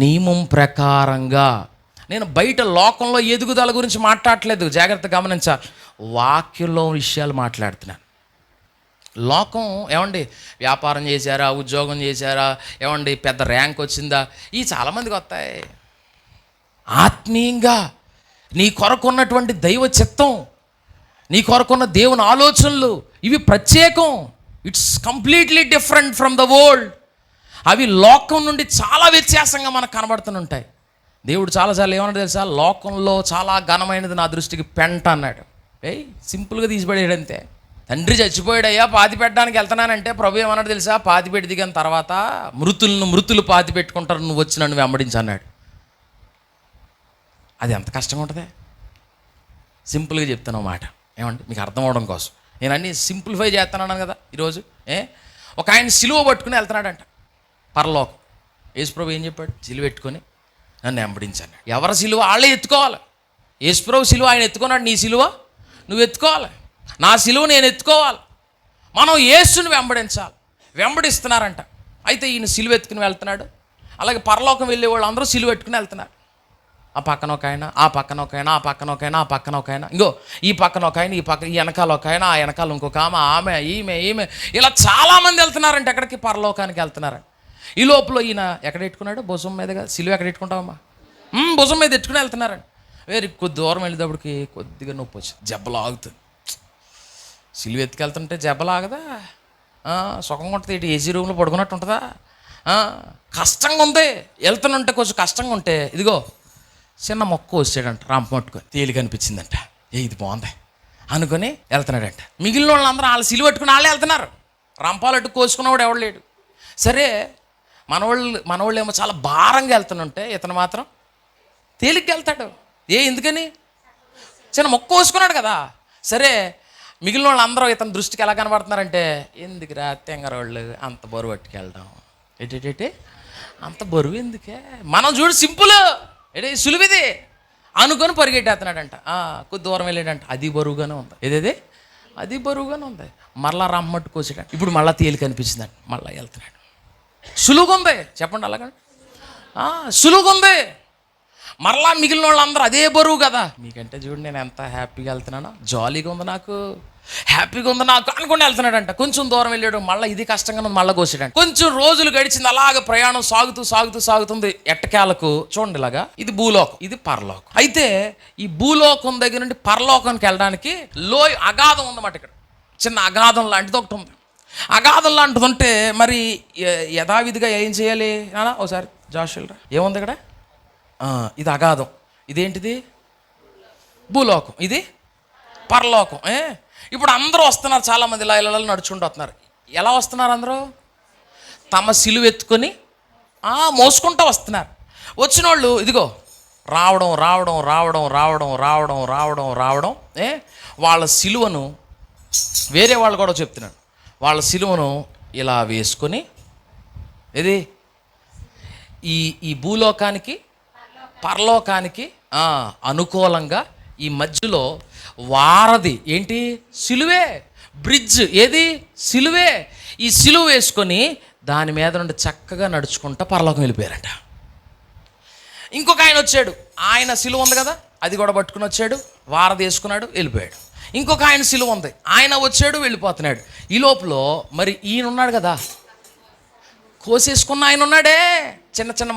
నియమం ప్రకారంగా. నేను బయట లోకంలో ఎదుగుదల గురించి మాట్లాడట్లేదు, జాగ్రత్తగా గమనించాలి. వాక్యంలో విషయాలు మాట్లాడుతున్నాను. లోకం ఏమండి వ్యాపారం చేశారా, ఉద్యోగం చేశారా, ఏమండి పెద్ద ర్యాంక్ వచ్చిందా, ఇవి చాలామందికి వస్తాయి. ఆత్మీయంగా నీ కొరకున్నటువంటి దైవ చిత్తం, నీ కొరకున్న దేవుని ఆలోచనలు ఇవి ప్రత్యేకం. It's completely different from the world. అవి లోకం నుండి చాలా వ్యత్యాసంగా మనకు కనబడుతుంటాయి. దేవుడు చాలాసార్లు ఏమన్నా తెలుసా, లోకంలో చాలా ఘనమైనది నా దృష్టికి పెంట అన్నాడు. సింపుల్గా తీసిపడేయడు అంతే. తండ్రి చచ్చిపోయాడయ్యా, పాతి పెట్టడానికి వెళ్తున్నానంటే ప్రభు ఏమన్నాడు తెలుసా, పాతి పెట్టి దిగిన తర్వాత మృతులు పాతి పెట్టుకుంటారు, నువ్వు వచ్చి నన్ను వెంబడించి అన్నాడు. అది ఎంత కష్టంగా ఉంటుంది. సింపుల్గా చెప్తాను మాట, ఏమంటే మీకు అర్థం అవడం కోసం నేను అన్నీ సింప్లిఫై చేస్తున్నాను కదా ఈరోజు. ఒక ఆయన సిలువ పట్టుకుని వెళ్తున్నాడంట పరలోకం. యేసుప్రభు ఏం చెప్పాడు, సిలువ పెట్టుకొని నన్ను వెంబడించాను. ఎవరి సిలువ వాళ్ళే ఎత్తుకోవాలి. యేసుప్రభు సిలువ ఆయన ఎత్తుకున్నాడు, నీ సిలువ నువ్వు ఎత్తుకోవాలి, నా సిలువ నేను ఎత్తుకోవాలి. మనం యేసుని వెంబడించాలి. వెంబడిస్తున్నారంట. అయితే ఈయన సిలువ ఎత్తుకుని వెళ్తున్నాడు. అలాగే పరలోకం వెళ్ళే వాళ్ళు అందరూ సిలువ ఎత్తుకుని వెళ్తున్నారు. ఆ పక్కన ఒక ఆయన, ఆ పక్కన ఒక ఆయన, ఆ పక్కన ఒక ఆయన, ఆ పక్కన ఒక ఆయన, ఇంకో ఈ పక్కన ఒక ఆయన, ఈ వెనకాల ఒక ఆయన, ఆ వెనకాల ఇంకొక ఆమె, ఈమె ఇలా చాలామంది వెళ్తున్నారంటే ఎక్కడికి, పరలోకానికి వెళ్తున్నారంట. ఈ లోపల ఈయన ఎక్కడ పెట్టుకున్నాడు, భుజం మీదగా. సిలువ ఎక్కడ పెట్టుకుంటావమ్మా, భుజం మీద ఎట్టుకుని వెళ్తున్నారండి. కొద్ది దూరం వెళ్ళేటప్పటికి కొద్దిగా నొప్పి వచ్చింది, జబ్బలాగుతుంది. సిలువ ఎత్తుకెళ్తుంటే జబ్బలాగదా, సుఖంగా ఉంటుంది. ఇటు ఏసీ రూమ్లో పడుకున్నట్టు ఉంటుందా, కష్టంగా ఉంది. వెళ్తున్నంటే కొంచెం కష్టంగా ఉంటే ఇదిగో చిన్న మొక్క వచ్చాడంట, రాంప పట్టుకొని తేలిక అనిపించిందంట. ఇది బాగుంది అనుకొని వెళ్తున్నాడంట. మిగిలిన వాళ్ళందరూ వాళ్ళు సిలువ పట్టుకుని వాళ్ళే వెళ్తున్నారు. రంపాలట్టు కోసుకున్నవాడు ఎవడు లేడు. సరే మనవాళ్ళు ఏమో చాలా భారంగా వెళ్తుంటే ఇతను మాత్రం తేలిగ్గా వెళ్తాడు. ఎందుకని, చిన్న మొక్క కోసుకున్నాడు కదా. సరే మిగిలిన వాళ్ళు అందరూ ఇతని దృష్టికి ఎలా కనబడుతున్నారంటే, ఎందుకురా తెంగరోళ్ళు అంత బరువు పట్టుకెళ్ళడం, ఏంటి అంత బరువు ఎందుకే, మనం చూడు సింపుల్ సులువిది అనుకొని పరిగెట్టేస్తున్నాడంట. కొద్ది దూరం వెళ్ళాడంట, అది బరువుగానే ఉంది. ఏదేది అది బరువుగానే ఉంది. మరలా రమ్మట్టు కోసాడంట. ఇప్పుడు మళ్ళీ తేలిక అనిపించిందంట, మళ్ళీ వెళ్తున్నాడు. సులువుగా ఉంది చెప్పండి, అలాగండి సులువుగా ఉంది. మరలా మిగిలిన వాళ్ళందరూ అదే బరువు కదా. మీకంటే చూడండి నేను ఎంత హ్యాపీగా వెళ్తున్నానో, జాలీగా ఉంది నాకు, హ్యాపీగా ఉంది నాకు అనుకుని వెళ్తున్నాడంట. కొంచెం దూరం వెళ్ళాడు, మళ్ళీ ఇది కష్టంగా ఉంది, మళ్ళీ కోసాడంట. కొంచెం రోజులు గడిచింది, అలాగ ప్రయాణం సాగుతుంది. ఎట్టకేలకు చూడండి ఇలాగా, ఇది భూలోకం, ఇది పరలోకం. అయితే ఈ భూలోకం దగ్గర నుండి పరలోకానికి వెళ్ళడానికి అగాధం ఉందన్నమాట. ఇక్కడ చిన్న అగాధం లాంటిది ఒకటి ఉంది. అగాధం లాంటిది ఉంటే మరి యథావిధిగా ఏం చేయాలి నానా, ఒకసారి జాషుల్రా ఏముంది ఇక్కడ, ఇది అగాధం, ఇదేంటిది భూలోకం, ఇది పరలోకం. ఇప్పుడు అందరూ వస్తున్నారు, చాలామంది ఇలా ఇలా నడుచుకుంటూ వస్తున్నారు. ఎలా వస్తున్నారు అందరూ, తమ సిలువ ఎత్తుకొని మోసుకుంటూ వస్తున్నారు. వచ్చిన వాళ్ళు ఇదిగో రావడం వాళ్ళ సిలువను, వేరే వాళ్ళు కూడా చెప్తున్నాడు, వాళ్ళ సిలువను ఇలా వేసుకొని ఇది ఈ భూలోకానికి పరలోకానికి అనుకూలంగా ఈ మధ్యలో వారధి ఏంటి, సిలువే, బ్రిడ్జ్ ఏది, సిలువే. ఈ సిలువ వేసుకొని దాని మీద నుండి చక్కగా నడుచుకుంటా పరలోకం వెళ్ళిపోయారంట. ఇంకొక ఆయన వచ్చాడు, ఆయన సిలువ ఉంది కదా, అది కూడా పట్టుకుని వచ్చాడు, వారధి వేసుకున్నాడు, వెళ్ళిపోయాడు. ఇంకొక ఆయన సిలువ ఉంది, ఆయన వచ్చాడు, వెళ్ళిపోతున్నాడు. ఈ లోపల మరి ఈయన ఉన్నాడు కదా, కోసేసుకున్న ఆయన ఉన్నాడే, చిన్న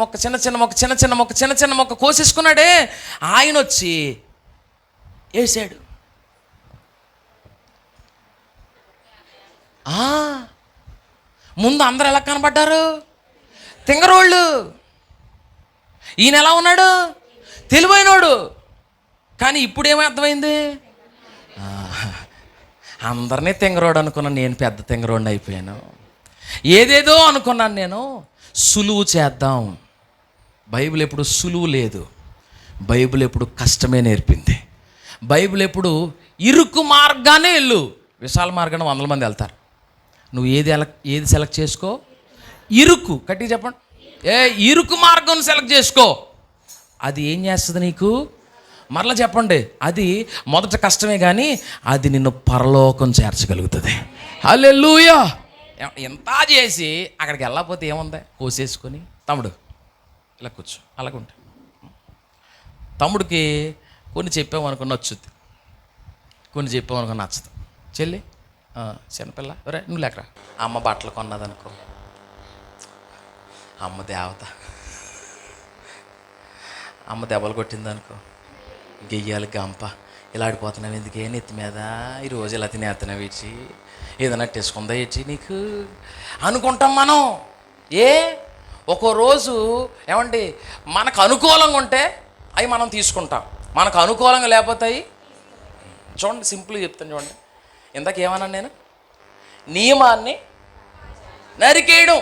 మొక్క కోసేసుకున్నాడే, ఆయన వచ్చి వేసాడు. ముందు అందరు ఎలా కనబడ్డారు, తింగరోళ్ళు. ఈయన ఎలా ఉన్నాడు, తెలివైనోడు. కానీ ఇప్పుడేమో అర్థమైంది, అందరినీ తింగరోడు అనుకున్నాను, నేను పెద్ద తింగరోడిని అయిపోయాను. ఏదేదో అనుకున్నాను నేను, సులువు చేద్దాం. బైబిల్ ఎప్పుడు సులువు లేదు, బైబిల్ ఎప్పుడు కష్టమే నేర్పింది. బైబిల్ ఎప్పుడు ఇరుకు మార్గానే వెళ్ళు, విశాల మార్గాన్ని 100 మంది వెళ్తారు. నువ్వు ఏది సెలెక్ట్ చేసుకో, ఇరుకు గట్టిగా చెప్పండి, ఇరుకు మార్గం సెలెక్ట్ చేసుకో. అది ఏం చేస్తుంది నీకు, మరలా చెప్పండి, అది మొదట కష్టమే కానీ అది నిన్ను పరలోకం చేర్చగలుగుతుంది. హల్లెలూయా. ఎంత చేసి అక్కడికి వెళ్ళకపోతే ఏముంది, కోసేసుకొని తమ్ముడు ఇలా కూర్చో, అలాగుంటా. తమ్ముడికి కొన్ని చెప్పామనుకుని నచ్చుద్ది, కొన్ని చెప్పామనుకుని నచ్చదు. చెల్లి చిన్నపిల్ల రే నువ్వు లేకరా. అమ్మ బట్టలు కొన్నదనుకో, అమ్మ దేవత, అమ్మ దెబ్బలు కొట్టిందనుకో, గెయ్యాలి గంప, ఇలా ఆడిపోతున్నావు ఎందుకే నెత్తి మీద, ఈరోజు ఇలా తినేస్తున్నావు ఇచ్చి, ఏదైనా టెసుకుందా ఇచ్చి నీకు అనుకుంటాం మనం. ఒక్కో రోజు ఏమండి మనకు అనుకూలంగా ఉంటే అవి మనం తీసుకుంటాం, మనకు అనుకూలంగా లేకపోతే అవి చూడండి. సింపుల్గా చెప్తాను చూడండి. ఇందాక ఏమన్నాను నేను? నియమాన్ని నరికేయడం.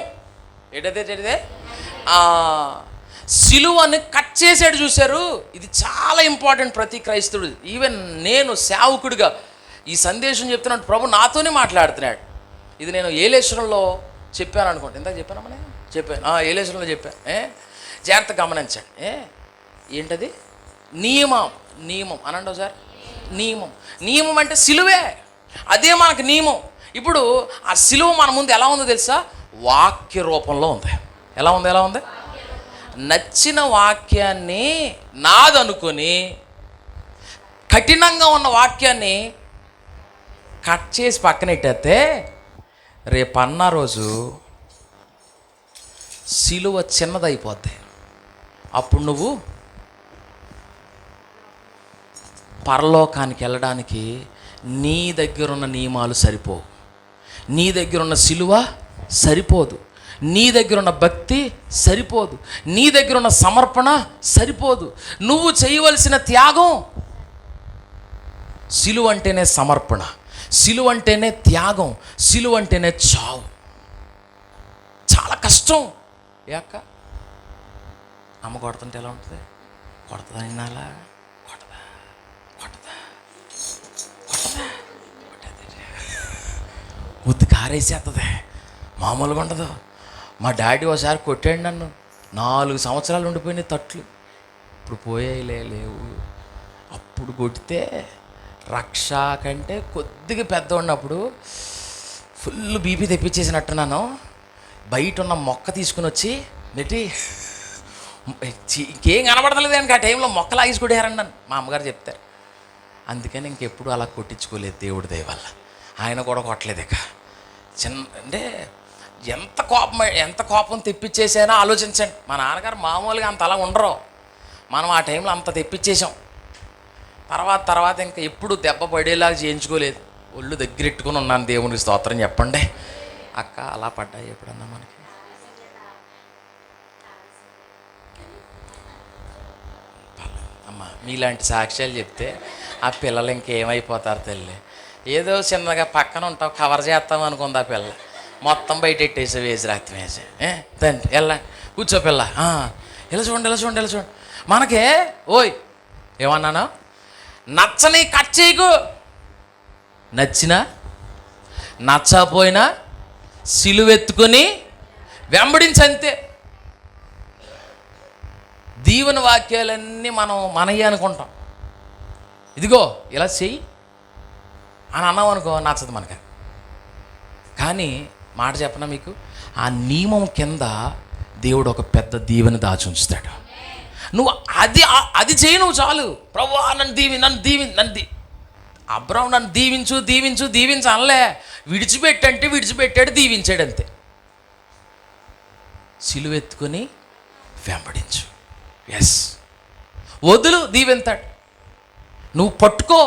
ఏంటదే సిలువని కట్ చేసాడు చూశారు. ఇది చాలా ఇంపార్టెంట్ ప్రతి క్రైస్తవుడు. ఈవెన్ నేను సేవకుడిగా ఈ సందేశం చెప్తున్నాడు, ప్రభు నాతోనే మాట్లాడుతున్నాడు. ఇది నేను ఏలేశ్వరంలో చెప్పాను అనుకోండి. ఇందాక చెప్పానమ్మా, నేను చెప్పాను ఏలేశ్వరంలో చెప్పాను. జాగ్రత్త గమనించండి. ఏంటది? నియమం. నియమం అనండి సార్. నియమం అంటే సిలువే, అదే మనకు నియమం. ఇప్పుడు ఆ సిలువ మన ముందు ఎలా ఉందో తెలుసా? వాక్య రూపంలో ఉంది. ఎలా ఉంది? నచ్చిన వాక్యాన్ని నాదనుకొని కఠినంగా ఉన్న వాక్యాన్ని కట్ చేసి పక్కనెట్టేస్తే రేపు అన్న రోజు సిలువ చిన్నదైపోద్ది. అప్పుడు నువ్వు పరలోకానికి వెళ్ళడానికి నీ దగ్గర ఉన్న నియమాలు సరిపోవు, నీ దగ్గర ఉన్న సిలువ సరిపోదు, నీ దగ్గర ఉన్న భక్తి సరిపోదు, నీ దగ్గర ఉన్న సమర్పణ సరిపోదు. నువ్వు చేయవలసిన త్యాగం, సిలువ అంటేనే సమర్పణ, సిలువ అంటేనే త్యాగం, సిలువ అంటేనే చావు. చాలా కష్టం. అక్క అమ్మ కొడుతుంటే ఎలా ఉంటుంది? కొడుతుందా నిన్నాలా? కొట్టదా ఉత్తి కారేసేస్తుంది, మామూలుగా ఉండదు. మా డాడీ ఒకసారి కొట్టాడు నన్ను, 4 సంవత్సరాలు ఉండిపోయినాయి తట్లు. ఇప్పుడు పోయాయిలే, లేవు. అప్పుడు కొడితే రక్ష కంటే కొద్దిగా పెద్ద ఉన్నప్పుడు ఫుల్ బీపీ తెప్పించేసినట్టున్నాను. బయట ఉన్న మొక్క తీసుకుని వచ్చి నెట్టి ఇంకేం కనబడతలేదు కనుక ఆ టైంలో మొక్క లాగేసి కొట్టారండి నన్ను, మా అమ్మగారు చెప్తారు. అందుకని ఇంకెప్పుడు అలా కొట్టించుకోలేదు దేవుడి దయ వల్ల. ఆయన కూడా కొట్టలేదు. ఇక అంటే ఎంత కోపం తెప్పించేసానో ఆలోచించండి. మా నాన్నగారు మామూలుగా అంత అలా ఉండరు, మనం ఆ టైంలో అంత తెప్పించేసాం. తర్వాత ఇంకా ఎప్పుడు దెబ్బ పడేలాగా చేయించుకోలేదు, ఒళ్ళు దగ్గరెట్టుకుని ఉన్నాను. దేవునికి స్తోత్రం చెప్పండి. అక్క అలా పడ్డాయి ఎప్పుడన్నా మనకి? అమ్మ మీలాంటి సాక్ష్యాలు చెప్తే ఆ పిల్లలు ఇంకేమైపోతారు తల్లి. ఏదో చిన్నగా పక్కన ఉంటావు, కవర్ చేస్తాం అనుకుంది ఆ పిల్ల, మొత్తం బయట ఎట్టేసి వేసి రాత్రి వేసి తండ్రి ఎలా కూర్చో పిల్ల, ఇలా చూడండి. మనకే ఓయ్ ఏమన్నాను? నచ్చని కట్ చేయకు, నచ్చినా నచ్చపోయినా సిలువెత్తుకొని వెంబడించంతే. దీవెన వాక్యాలన్నీ మనం మనయ్యే అనుకుంటాం. ఇదిగో ఇలా చెయ్యి అని అన్నాం అనుకో, నచ్చదు మనకి. కానీ మాట చెప్పనా మీకు, ఆ నియమం కింద దేవుడు ఒక పెద్ద దీవెన దాచి ఉంచుతాడు. నువ్వు అది చేయి, నువ్వు చాలు. ప్రభువా నన్ను అబ్రాహ్ము నన్ను దీవించు అనలే. విడిచిపెట్టాడు, దీవించాడు అంతే. సిలువెత్తుకొని వెంబడించు. ఎస్, వదులు, దీవెంతాడు. నువ్వు పట్టుకో,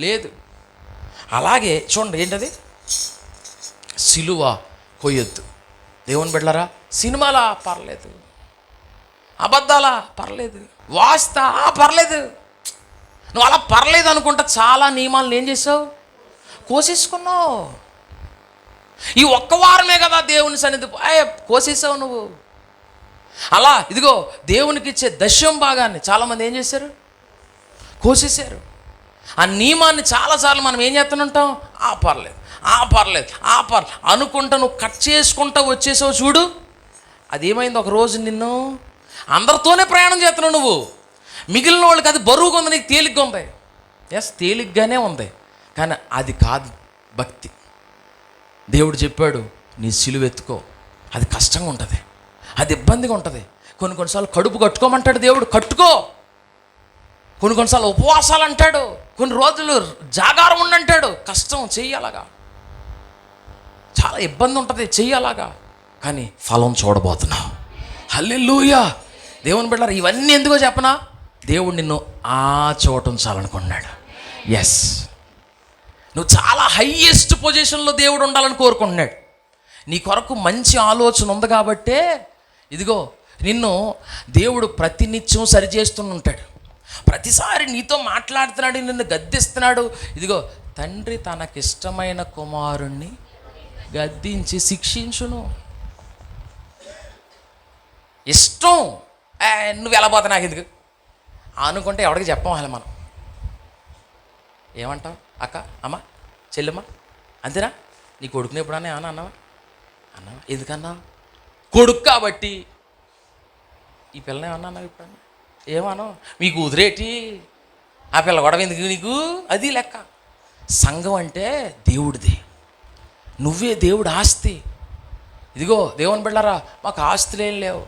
లేదు. అలాగే చూడండి, ఏంటది? సిలువ కొయ్యొద్దు. దేవుని బిడ్డలారా, సినిమాలా పర్లేదు, అబద్ధాలా పర్లేదు, వాస్తా పర్లేదు. నువ్వు అలా పర్లేదు అనుకుంటా చాలా నియమాలను ఏం చేసావు? కోసేసుకున్నావు. ఈ ఒక్క వారమే కదా దేవుని సన్నిధి కోసేసావు నువ్వు. అలా ఇదిగో దేవునికి ఇచ్చే దశం భాగాన్ని చాలామంది ఏం చేశారు? కోసేశారు. ఆ నియమాన్ని చాలాసార్లు మనం ఏం చేస్తుంటాం? పర్లేదు అనుకుంటా నువ్వు కట్ చేసుకుంటా వచ్చేసావు చూడు. అదేమైంది? ఒక రోజు నిన్ను అందరితోనే ప్రయాణం చేస్తున్నావు నువ్వు, మిగిలిన వాళ్ళకి అది బరువుగా ఉంది, నీకు తేలిగ్గా ఉంది. ఎస్, తేలిగ్గానే ఉంది, కానీ అది కాదు భక్తి. దేవుడు చెప్పాడు, నీ సిలువెత్తుకో. అది కష్టంగా ఉంటుంది, అది ఇబ్బందిగా ఉంటుంది. కొన్నిసార్లు కడుపు కట్టుకోమంటాడు దేవుడు, కట్టుకో. కొన్నిసార్లు ఉపవాసాలు అంటాడు, కొన్ని రోజులు జాగారం ఉండంటాడు, కష్టం చెయ్యాలగా. చాలా ఇబ్బంది ఉంటుంది చెయ్యాలాగా, కానీ ఫలం చూడబోతున్నావు. హల్లెలూయా. దేవుని బిడ్డలారా, ఇవన్నీ ఎందుకో చెప్పనా? దేవుడు నిన్ను ఆ చోట ఉంచాలనుకున్నాడు. ఎస్, నువ్వు చాలా హైయెస్ట్ పొజిషన్లో దేవుడు ఉండాలని కోరుకుంటున్నాడు. నీ కొరకు మంచి ఆలోచన ఉంది కాబట్టే ఇదిగో నిన్ను దేవుడు ప్రతినిత్యం సరిచేస్తుంటాడు. ప్రతిసారి నీతో మాట్లాడుతున్నాడు, నిన్ను గద్దిస్తున్నాడు. ఇదిగో తండ్రి తనకిష్టమైన కుమారుణ్ణి గద్దించి శిక్షించును. ఇష్టం, నువ్వు ఎలా పోతా నాకు ఎందుకు అనుకుంటే ఎవరికి చెప్పాలి మనం. ఏమంటావు? అక్క, అమ్మ, చెల్లెమ్మ, అంతేనా? నీ కొడుకుని ఎప్పుడన్నా ఏమన్నా అన్నావా? ఎందుకన్నా? కొడుకు కాబట్టి. ఈ పిల్లని ఏమన్నా అన్నావు ఎప్పుడన్నా? ఏమన్నా? మీ కూతురేటి, ఆ పిల్ల గొడవ ఎందుకు నీకు? అది లెక్క. సంఘం అంటే దేవుడిది, నువ్వే దేవుడు ఆస్తి. ఇదిగో దేవుని బిడ్డలారా, మాకు ఆస్తులేం లేవు.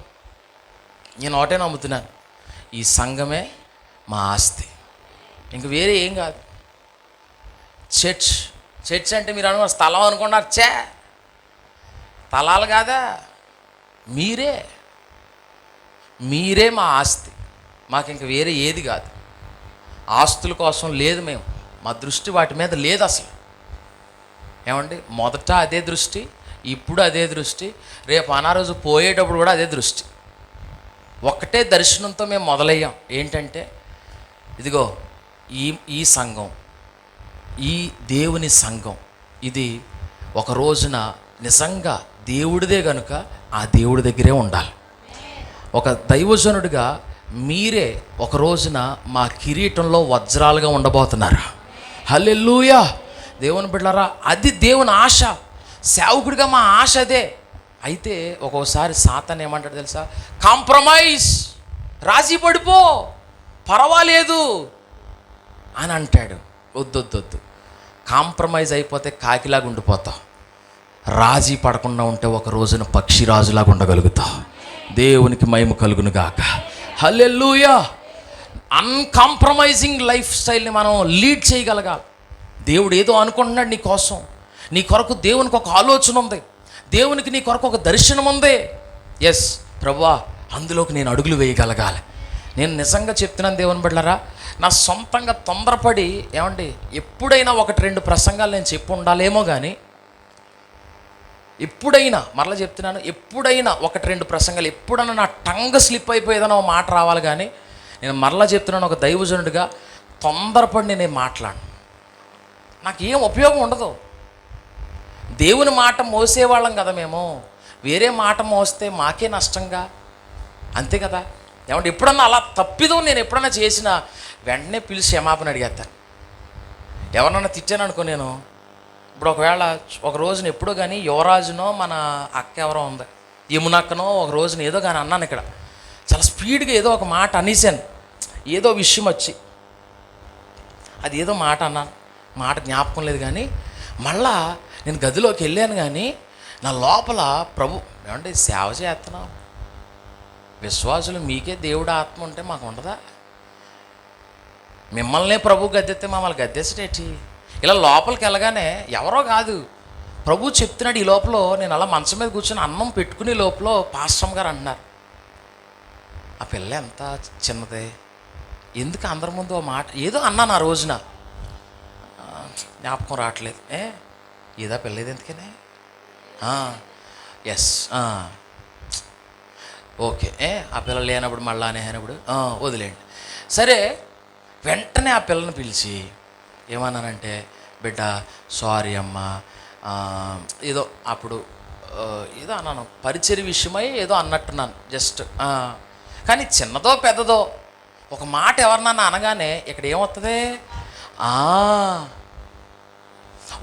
నేను ఒకటే నమ్ముతున్నాను, ఈ సంఘమే మా ఆస్తి, ఇంక వేరే ఏం కాదు. చర్చ్ అంటే మీరు అనుకున్న స్థలం అనుకున్నారు. స్థలాలు కాదా, మీరే మా ఆస్తి. మాకు ఇంక వేరే ఏది కాదు. ఆస్తుల కోసం లేదు, మేము మా దృష్టి వాటి మీద లేదు అసలు. ఏమండి, మొదట అదే దృష్టి, ఇప్పుడు అదే దృష్టి, రేపు అనారోజు పోయేటప్పుడు కూడా అదే దృష్టి. ఒక్కటే దర్శనంతో మేము మొదలయ్యాం. ఏంటంటే ఇదిగో ఈ సంఘం, ఈ దేవుని సంఘం, ఇది ఒక రోజున నిజంగా దేవుడిదే కనుక ఆ దేవుడి దగ్గరే ఉండాలి. ఒక దైవజనుడిగా మీరే ఒక రోజున మా కిరీటంలో వజ్రాలుగా ఉండబోతున్నారు. హల్లెలూయా. దేవుని బిడ్డలారా, అది దేవుని ఆశ. సేవకుడిగా మా ఆశ అదే. అయితే ఒక్కోసారి సాతాను ఏమంటాడు తెలుసా? కాంప్రమైజ్, రాజీ పడిపో, పర్వాలేదు అని అంటాడు. వద్దొద్దొద్దు, కాంప్రమైజ్ అయిపోతే కాకిలాగా ఉండిపోతావు. రాజీ పడకుండా ఉంటే ఒక రోజున పక్షిరాజులాగా ఉండగలుగుతావు. దేవునికి మహిమ కలుగును గాక. హల్లెలూయా. అన్కాంప్రమైజింగ్ లైఫ్ స్టైల్ని మనం లీడ్ చేయగలగాలి. దేవుడు ఏదో అనుకుంటున్నాడు నీ కోసం, నీ కొరకు దేవునికి ఒక ఆలోచన ఉంది, దేవునికి నీ కొరకు ఒక దర్శనం ఉంది. ఎస్ ప్రభువా, అందులోకి నేను అడుగులు వేయగలగాలి. నేను నిజంగా చెప్తున్నాను దేవుని బిడ్డలారా, నా సొంతంగా తొందరపడి ఏమండి ఎప్పుడైనా 1-2 ప్రసంగాలు నేను చెప్పి ఉండాలేమో, కానీ ఎప్పుడైనా మరలా చెప్తున్నాను, ఎప్పుడైనా 1-2 ప్రసంగాలు ఎప్పుడైనా నా టంగ్ స్లిప్ అయిపోయేదనో మాట రావాలి. కానీ నేను మరలా చెప్తున్నాను, ఒక దైవజనుడిగా తొందరపడి నేను మాట్లాడను. నాకేం ఉపయోగం ఉండదు. దేవుని మాట మోసేవాళ్ళం కదా మేము, వేరే మాట మోస్తే మాకే నష్టంగా, అంతే కదా. ఏమంటే ఎప్పుడన్నా అలా తప్పిదో నేను ఎప్పుడన్నా చేసిన వెంటనే పిలిచి క్షమాపణ అడిగేస్తాను. ఎవరన్నా తిట్టాను అనుకో, నేను ఇప్పుడు ఒకవేళ ఒక రోజున ఎప్పుడో కానీ యువరాజునో మన అక్క ఎవరో ఉంది, యమునక్కనో ఒక రోజున ఏదో కానీ అన్నాను. ఇక్కడ చాలా స్పీడ్గా ఏదో ఒక మాట అనేసాను, ఏదో విషయం వచ్చి అది ఏదో మాట అన్నాను, మాట జ్ఞాపకం లేదు. కానీ మళ్ళా నేను గదిలోకి వెళ్ళాను, కానీ నా లోపల ప్రభు ఏమంటే సేవ చేస్తున్నాం, విశ్వాసులు మీకే దేవుడు ఆత్మ ఉంటే మాకు ఉండదా? మిమ్మల్నే ప్రభు గద్దెత్తే మమ్మల్ని గద్దెసేటి? ఇలా లోపలికి వెళ్ళగానే ఎవరో కాదు, ప్రభు చెప్తున్నాడు. ఈ లోపల నేను అలా మంచం మీద కూర్చొని అన్నం పెట్టుకునే లోపల పాస్టమ్ గారు అంటున్నారు, ఆ పిల్ల ఎంత చిన్నదే, ఎందుకు అందరి ముందు ఆ మాట ఏదో అన్నాను ఆ రోజున, జ్ఞాపకం రావట్లేదు. ఏదా పిల్లది ఎందుకనే? Yes, okay. ఆ పిల్ల లేనప్పుడు మళ్ళా అనేనప్పుడు వదిలేండి. సరే, వెంటనే ఆ పిల్లని పిలిచి ఏమన్నానంటే, బిడ్డ సారీ అమ్మా, ఏదో అప్పుడు ఏదో అన్నాను, పరిచర్య విషయమై ఏదో అన్నట్టున్నాను జస్ట్. కానీ చిన్నదో పెద్దదో ఒక మాట ఎవరినన్నా అనగానే ఇక్కడ ఏమవుతుంది?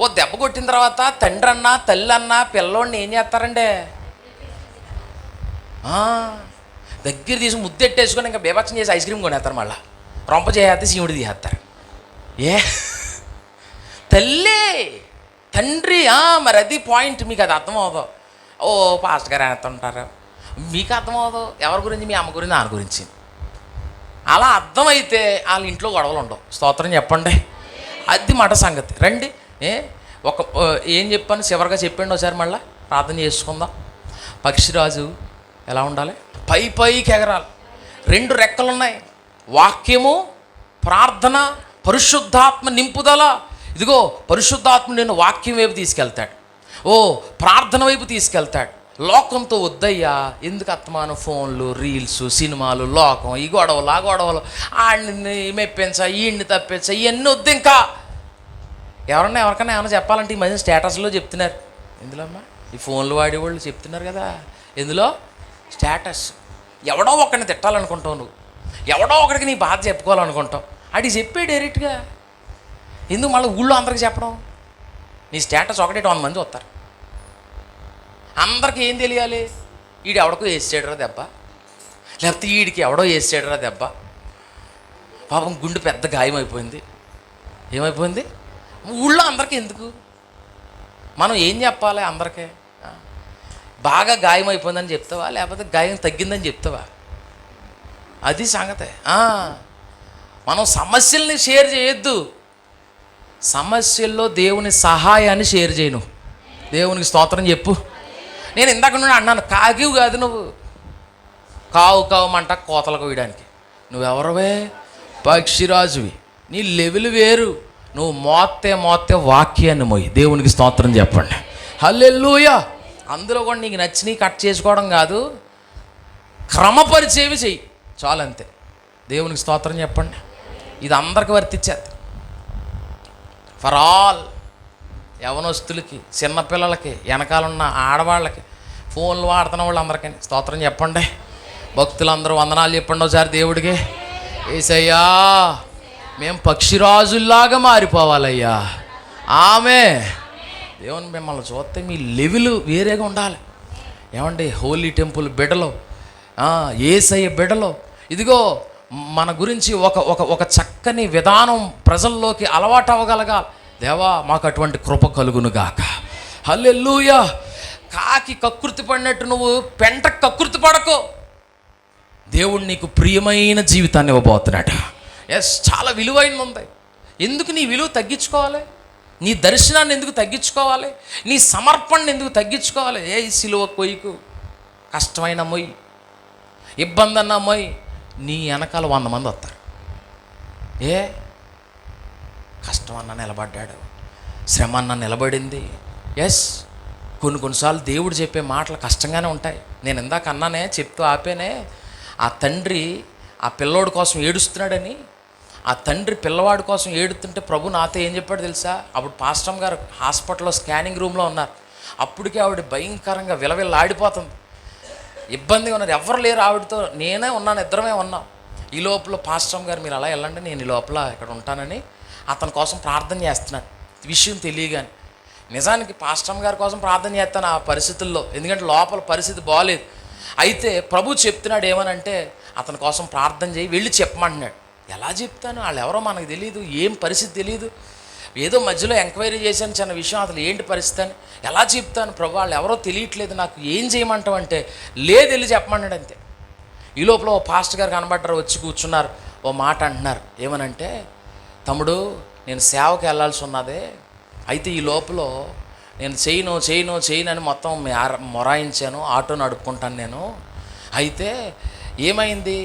ఓ దెబ్బ కొట్టిన తర్వాత తండ్రి అన్నా తల్లి అన్నా పిల్లోడిని ఏం చేస్తారండి? దగ్గర తీసి ముద్దెట్టేసుకొని ఇంకా బేభత్సం చేసి ఐస్ క్రీమ్ కొనేస్తారు, మళ్ళీ రొంప చేస్తే శివుడి తీసేస్తారు. తల్లి తండ్రి, మరి అది పాయింట్. మీకు అది అర్థమవుదో? ఓ పాస్టర్ గారు అనేస్తుంటారు, మీకు అర్థమవుదో ఎవరి గురించి? మీ అమ్మ గురించి, నాన్న గురించి. అలా అర్థమైతే వాళ్ళ ఇంట్లో గొడవలు ఉండవు. స్తోత్రం చెప్పండి. అది మాట సంగతి. రండి, ఏం చెప్పాను చివరిగా చెప్పండి ఒకసారి మళ్ళీ ప్రార్థన చేసుకుందాం. పక్షిరాజు ఎలా ఉండాలి? పైకి ఎగరాలి. 2 రెక్కలు ఉన్నాయి, వాక్యము, ప్రార్థన, పరిశుద్ధాత్మ నింపుదల. ఇదిగో పరిశుద్ధాత్మ నేను వాక్యం వైపు తీసుకెళ్తాడు, ప్రార్థన వైపు తీసుకెళ్తాడు. లోకంతో వద్దయ్యా, ఎందుకు అత్తమాను ఫోన్లు, రీల్స్, సినిమాలు, లోకం, ఈ గొడవలు, ఆ గొడవలు, ఆడిని మెప్పించా, ఈయన్ని తప్పించా, ఇవన్నీ వద్దు. ఇంకా ఎవరికైనా ఏమైనా చెప్పాలంటే ఈ మధ్య స్టేటస్లో చెప్తున్నారు. ఎందులో అమ్మా? ఈ ఫోన్లు వాడేవాళ్ళు చెప్తున్నారు కదా. ఎందులో? స్టేటస్. ఎవడో ఒకరిని తిట్టాలనుకుంటావు నువ్వు, ఎవడో ఒకరికి నీ బాధ చెప్పుకోవాలనుకుంటావు. అది చెప్పే డైరెక్ట్గా. ఎందుకు మళ్ళీ ఊళ్ళో అందరికి చెప్పడం? నీ స్టేటస్ ఒకటి 100 మంది వస్తారు. అందరికీ ఏం తెలియాలి? వీడు ఎవడికో వేసాడురా దెబ్బ, లేకపోతే వీడికి ఎవడో వేసాడురా దెబ్బ, పాపం గుండె పెద్ద గాయమైపోయింది. ఏమైపోయింది? ఊళ్ళో అందరికీ ఎందుకు? మనం ఏం చెప్పాలి అందరికీ? బాగా గాయమైపోయిందని చెప్తావా, లేకపోతే గాయం తగ్గిందని చెప్తావా? అది సంగతే. మనం సమస్యల్ని షేర్ చేయొద్దు, సమస్యల్లో దేవుని సహాయాన్ని షేర్ చేయను. దేవునికి స్తోత్రం చెప్పు. నేను ఇందాక నుండి అన్నాను, కాకివి కాదు నువ్వు, కావుమంట కోతలకు వేయడానికి. నువ్వెవరవే? పక్షిరాజువి. నీ లెవెల్ వేరు. నువ్వు మోస్తే వాక్యాన్ని మోయి. దేవునికి స్తోత్రం చెప్పండి. హల్లెలూయా. అందులో కూడా నీకు నచ్చి కట్ చేసుకోవడం కాదు, క్రమపరిచేవి చెయ్యి చాలు, అంతే. దేవునికి స్తోత్రం చెప్పండి. ఇది అందరికి వర్తించేది, ఫర్ ఆల్. యవనస్తులకి, చిన్నపిల్లలకి, వెనకాలన్న ఆడవాళ్ళకి, ఫోన్లు వాడుతున్న వాళ్ళు అందరికీ స్తోత్రం చెప్పండి. భక్తులందరూ వందనాలు చెప్పండి ఒకసారి దేవుడికి. యేసయ్యా, మేము పక్షిరాజుల్లాగా మారిపోవాలయ్యా. ఆమె దేవుని మిమ్మల్ని చూస్తే మీ లెవెల్ వేరేగా ఉండాలి. ఏమండి? హోలీ టెంపుల్ బిడ్డలో, యేసయ్య బిడ్డలో, ఇదిగో మన గురించి ఒక చక్కని విధానం ప్రజల్లోకి అలవాటు అవ్వగలగాలి. దేవా, మాకు అటువంటి కృప కలుగును గాక. హల్లెలూయా. కాకి కకృతి పడినట్టు నువ్వు పెంట కకృతి పడకో. దేవుడు నీకు ప్రియమైన జీవితాన్ని ఇవ్వబోతున్నాడు. చాలా విలువైనది ఉంది. ఎందుకు నీ విలువ తగ్గించుకోవాలి? నీ దర్శనాన్ని ఎందుకు తగ్గించుకోవాలి? నీ సమర్పణను ఎందుకు తగ్గించుకోవాలి? సిలువ కొయ్యకు, కష్టమైన మొయ్యి, ఇబ్బంది అన్న మొయ్యి. నీ వెనకాల 100 మంది వస్తారు. కష్టం అన్న నిలబడ్డాడు, శ్రమ అన్న నిలబడింది. కొన్నిసార్లు దేవుడు చెప్పే మాటలు కష్టంగానే ఉంటాయి. నేను ఇందాక అన్నానే, చెప్తూ ఆపేనే, ఆ తండ్రి ఆ పిల్లోడి కోసం ఏడుస్తున్నాడని. ఆ తండ్రి పిల్లవాడి కోసం ఏడుతుంటే ప్రభు నాతో ఏం చెప్పాడు తెలుసా? అప్పుడు పాస్టమ్ గారు హాస్పిటల్లో స్కానింగ్ రూమ్లో ఉన్నారు. అప్పటికే ఆవిడ భయంకరంగా విలవిల్లాడిపోతుంది, ఇబ్బందిగా ఉన్నారు. ఎవరు లేరు ఆవిడతో, నేనే ఉన్నాను, ఇద్దరమే ఉన్నాం. ఈ లోపల పాస్టమ్ గారు మీరు అలా వెళ్ళండి, నేను ఈ లోపల ఇక్కడ ఉంటానని అతని కోసం ప్రార్థన చేస్తున్నాను. విషయం తెలియగానే నిజానికి పాస్టమ్ గారి కోసం ప్రార్థన చేస్తాను ఆ పరిస్థితుల్లో, ఎందుకంటే లోపల పరిస్థితి బాగోలేదు. అయితే ప్రభు చెప్తున్నాడు ఏమనంటే, అతని కోసం ప్రార్థన చేయి, వెళ్ళి చెప్పమంటున్నాడు. ఎలా చెప్తాను? వాళ్ళు ఎవరో మనకు తెలియదు, ఏం పరిస్థితి తెలియదు. ఏదో మధ్యలో ఎంక్వైరీ చేశాను చిన్న విషయం, అసలు ఏంటి పరిస్థితి అని. ఎలా చెప్తాను ప్రభు, వాళ్ళు ఎవరో తెలియట్లేదు, నాకు ఏం చేయమంటావు అంటే, లేదు వెళ్ళి చెప్పమన్నాడు అంతే. ఈ లోపల ఓ పాస్టర్ గారు కనబడ్డారు, వచ్చి కూర్చున్నారు. ఓ మాట అంటున్నారు, ఏమనంటే, తమ్ముడు నేను సేవకి వెళ్ళాల్సి ఉన్నదే, అయితే ఈ లోపల నేను చేయను అని మొత్తం మొరాయించాను, ఆటో నడుపుకుంటాను నేను. అయితే ఏమైంది,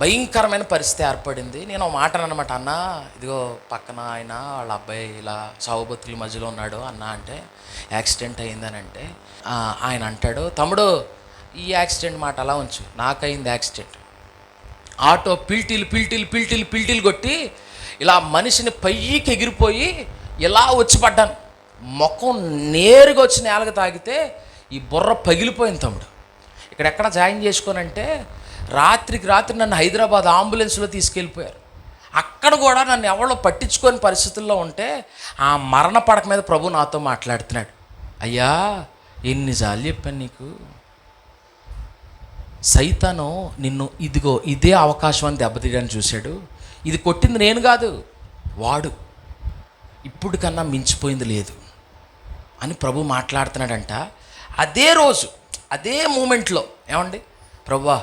భయంకరమైన పరిస్థితి ఏర్పడింది. నేను ఒక మాట అనమాట, అన్న ఇదిగో పక్కన ఆయన వాళ్ళ అబ్బాయి ఇలా సాగుబతుల మధ్యలో ఉన్నాడు అన్న అంటే, యాక్సిడెంట్ అయిందని అంటే, ఆయన అంటాడు, తమ్ముడు ఈ యాక్సిడెంట్ మాట అలా ఉంచు, నాకైంది యాక్సిడెంట్. ఆటో పిల్టీలు కొట్టి ఇలా మనిషిని పైకి ఎగిరిపోయి ఇలా వచ్చి పడ్డాను. ముఖం నేరుగా వచ్చి నేలకు తాగితే ఈ బుర్ర పగిలిపోయింది తమ్ముడు. ఇక్కడెక్కడ జాయిన్ చేసుకోనంటే, రాత్రికి రాత్రి నన్ను హైదరాబాద్ అంబులెన్స్లో తీసుకెళ్ళిపోయారు. అక్కడ కూడా నన్ను ఎవరో పట్టించుకోని పరిస్థితుల్లో ఉంటే, ఆ మరణ పడక మీద ప్రభు నాతో మాట్లాడుతున్నాడు. అయ్యా, ఎన్నిసార్లు చెప్పాను నీకు, సైతాను నిన్ను ఇదిగో ఇదే అవకాశం అని దెబ్బతీయడానికి చూశాడు. ఇది కొట్టింది నేను కాదు, వాడు. ఇప్పుడు కన్నా మించిపోయింది లేదు అని ప్రభు మాట్లాడుతున్నాడంట. అదే రోజు అదే మూమెంట్లో ఏమండి, ప్రభువా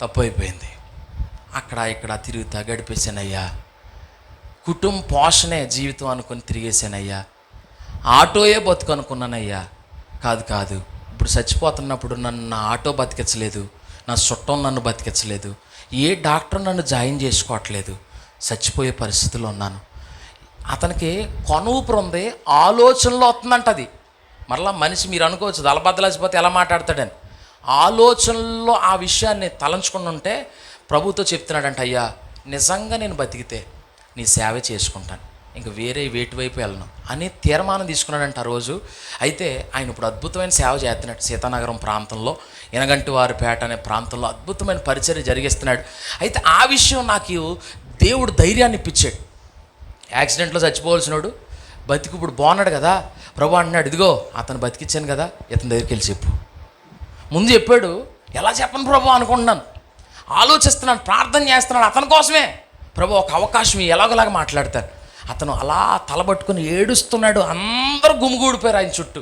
తప్పు అయిపోయింది, అక్కడ ఇక్కడ తిరుగుతా గడిపేశానయ్యా, కుటుంబ పోషణే జీవితం అనుకొని తిరిగేశానయ్యా, ఆటోయే బతుకు అనుకున్నానయ్యా. కాదు, ఇప్పుడు చచ్చిపోతున్నప్పుడు నన్ను నా ఆటో బతికించలేదు, నా చుట్టం నన్ను బతికించలేదు, ఏ డాక్టర్ నన్ను జాయిన్ చేసుకోవట్లేదు, చచ్చిపోయే పరిస్థితిలో ఉన్నాను. అతనికి కొనువుపురు ఉంది, ఆలోచనలో వస్తుందంట. అది మరలా మనిషి మీరు అనుకోవచ్చు దళబద్దలాచిపోతే ఎలా మాట్లాడతాడని, ఆలోచనల్లో ఆ విషయాన్ని తలంచుకుని ఉంటే ప్రభుతో చెప్తున్నాడంట, అయ్యా నిజంగా నేను బతికితే నీ సేవ చేసుకుంటాను, ఇంక వేరే వేటి వైపు వెళ్ళను అని తీర్మానం తీసుకున్నాడంట ఆ రోజు. అయితే ఆయన ఇప్పుడు అద్భుతమైన సేవ చేస్తున్నాడు. సీతానగరం ప్రాంతంలో ఎనగంటివారిపేట అనే ప్రాంతంలో అద్భుతమైన పరిచర్య జరిగిస్తున్నాడు. అయితే ఆ విషయం నాకు దేవుడు ధైర్యాన్ని ఇప్పించాడు. యాక్సిడెంట్లో చచ్చిపోవాల్సినోడు బతికి ఇప్పుడు బాగున్నాడు కదా, ప్రభు అంటున్నాడు, ఇదిగో అతను బతికిచ్చాను కదా, ఇతని దగ్గరికి వెళ్ళి చెప్పు. ముందు చెప్పాడు, ఎలా చెప్పను ప్రభు అనుకుంటున్నాను, ఆలోచిస్తున్నాను, ప్రార్థన చేస్తున్నాను అతని కోసమే. ప్రభు ఒక అవకాశం ఎలాగోలాగా మాట్లాడతాను. అతను అలా తలబట్టుకుని ఏడుస్తున్నాడు. అందరూ గుమిగూడిపోయారు ఆయన చుట్టూ.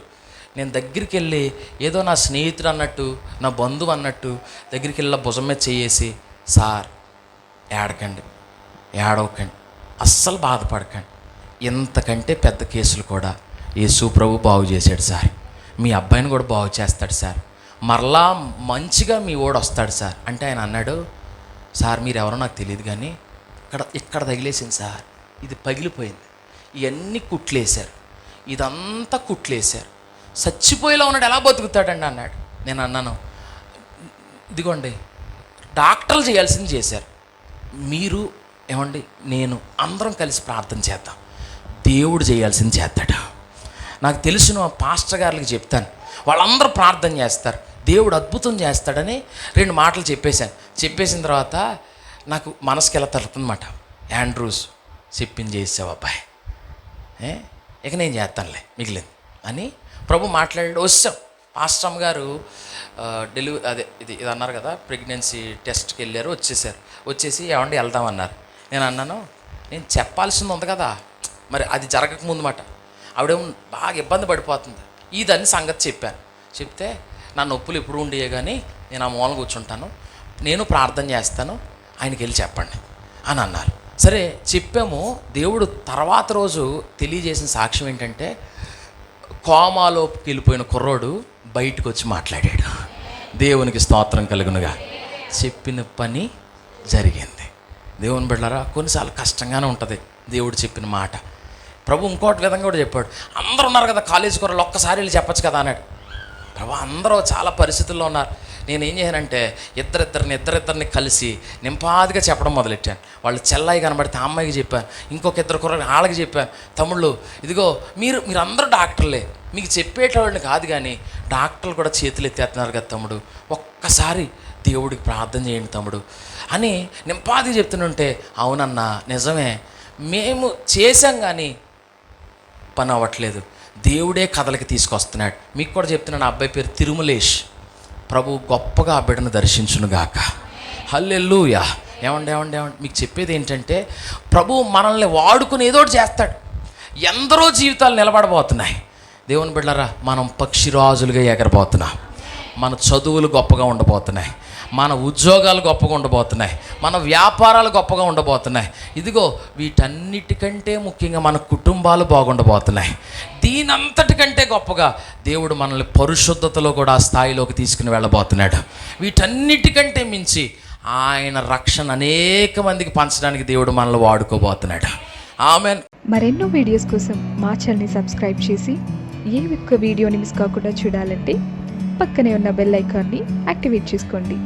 నేను దగ్గరికి వెళ్ళి ఏదో నా స్నేహితుడు అన్నట్టు, నా బంధువు అన్నట్టు దగ్గరికి వెళ్ళి భుజం మీద చేసి, సార్ ఏడకండి, ఏడవకండి, అస్సలు బాధపడకండి, ఇంతకంటే పెద్ద కేసులు కూడా యేసు ప్రభు బాగు చేశాడు సార్, మీ అబ్బాయిని కూడా బాగు చేస్తాడు సార్, మరలా మంచిగా మీ ఓడు వస్తాడు సార్ అంటే ఆయన అన్నాడు, సార్ మీరు ఎవరో నాకు తెలియదు కానీ ఇక్కడ తగిలేసింది సార్, ఇది పగిలిపోయింది, ఇవన్నీ కుట్లేశారు, ఇదంతా కుట్లేశారు, చచ్చిపోయేలా ఉన్నాడు, ఎలా బతుకుతాడండి అన్నాడు. నేను అన్నాను, ఇదిగోండి డాక్టర్లు చేయాల్సింది చేశారు, మీరు ఏమండి నేను అందరం కలిసి ప్రార్థన చేద్దాం, దేవుడు చేయాల్సింది చేస్తాడు. నాకు తెలిసిన పాస్టర్ గారికి చెప్తాను, వాళ్ళందరూ ప్రార్థన చేస్తారు, దేవుడు అద్భుతం చేస్తాడని 2 మాటలు చెప్పేసిన తర్వాత నాకు మనసుకి ఎలా తడుతుందన్నమాట. యాండ్రూస్ చెప్పింది చేసావు అబ్బాయి, ఇక నేను చేస్తానులే మిగిలింది అని ప్రభు మాట్లాడాడు. వచ్చాం. పాస్టమ్ గారు ఇది అన్నారు కదా, ప్రెగ్నెన్సీ టెస్ట్కి వెళ్ళారు, వచ్చేసి ఏమండి వెళ్దామన్నారు. నేను అన్నాను, నేను చెప్పాల్సింది ఉంది కదా, మరి అది జరగకముందు మాట ఆవిడేమో బాగా ఇబ్బంది పడిపోతుంది, ఇదని సంగతి చెప్తే నా నొప్పులు ఎప్పుడు ఉండేవి కానీ నేను ఆ మూల కూర్చుంటాను, నేను ప్రార్థన చేస్తాను, ఆయనకి వెళ్ళి చెప్పండి అని అన్నారు. సరే చెప్పాము. దేవుడు తర్వాత రోజు తెలియజేసిన సాక్ష్యం ఏంటంటే, కోమాలోకి వెళ్ళిపోయిన కుర్రోడు బయటకు వచ్చి మాట్లాడాడు. దేవునికి స్తోత్రం కలుగునుగా. చెప్పిన పని జరిగింది. దేవుని బిడ్డలారా, కొన్నిసార్లు కష్టంగానే ఉంటుంది దేవుడు చెప్పిన మాట. ప్రభు ఇంకోటి విధంగా కూడా చెప్పాడు, అందరూ ఉన్నారు కదా కాలేజీ కుర్రలు, ఒక్కసారి వెళ్ళి చెప్పచ్చు కదా అన్నాడు. ప్రభు అందరూ చాలా పరిస్థితుల్లో ఉన్నారు. నేనేం చేయనంటే ఇద్దరిని కలిసి నింపాదిగా చెప్పడం మొదలెట్టాను. వాళ్ళు చెల్లాయి కనబడితే ఆ అమ్మాయికి చెప్పాను, ఇంకొక 2 కుర్రలు వాళ్ళకి చెప్పాను, తమ్ముళ్ళు ఇదిగో మీరు అందరూ డాక్టర్లే, మీకు చెప్పేటవాడిని కాదు కానీ డాక్టర్లు కూడా చేతులు ఎత్తేస్తున్నారు కదా తమ్ముడు, ఒక్కసారి దేవుడికి ప్రార్థన చేయండి తమ్ముడు అని నింపాదిగా చెప్తుంటే, అవునన్నా నిజమే, మేము చేసాం కానీ పని అవ్వట్లేదు, దేవుడే కథలకి తీసుకొస్తున్నాడు. మీకు కూడా చెప్తున్నాను, ఆ అబ్బాయి పేరు తిరుమలేష్. ప్రభు గొప్పగా ఆ బిడ్డను దర్శించునుగాక. హల్లెలూయా. ఏమండి మీకు చెప్పేది ఏంటంటే, ప్రభు మనల్ని వాడుకుని ఏదో ఒకటి చేస్తాడు. ఎందరో జీవితాలు నిలబడబోతున్నాయి. దేవుని బిడ్డలారా, మనం పక్షిరాజులుగా ఎగరబోతున్నాం. మన చదువులు గొప్పగా ఉండబోతున్నాయి, మన ఉద్యోగాలు గొప్పగా ఉండబోతున్నాయి, మన వ్యాపారాలు గొప్పగా ఉండబోతున్నాయి. ఇదిగో వీటన్నిటికంటే ముఖ్యంగా మన కుటుంబాలు బాగుండబోతున్నాయి. దీనంతటికంటే గొప్పగా దేవుడు మనల్ని పరిశుద్ధతలో కూడా ఆ స్థాయిలోకి తీసుకుని వెళ్ళబోతున్నాడు. వీటన్నిటికంటే మించి ఆయన రక్షణ అనేక మందికి పంచడానికి దేవుడు మనల్ని వాడుకోబోతున్నాడు. ఆమేన్. మరెన్నో వీడియోస్ కోసం మా ఛానల్ని సబ్స్క్రైబ్ చేసి ఏ ఒక్క వీడియోని మిస్ కాకుండా చూడాలంటే పక్కనే ఉన్న బెల్ ఐకాన్ని యాక్టివేట్ చేసుకోండి.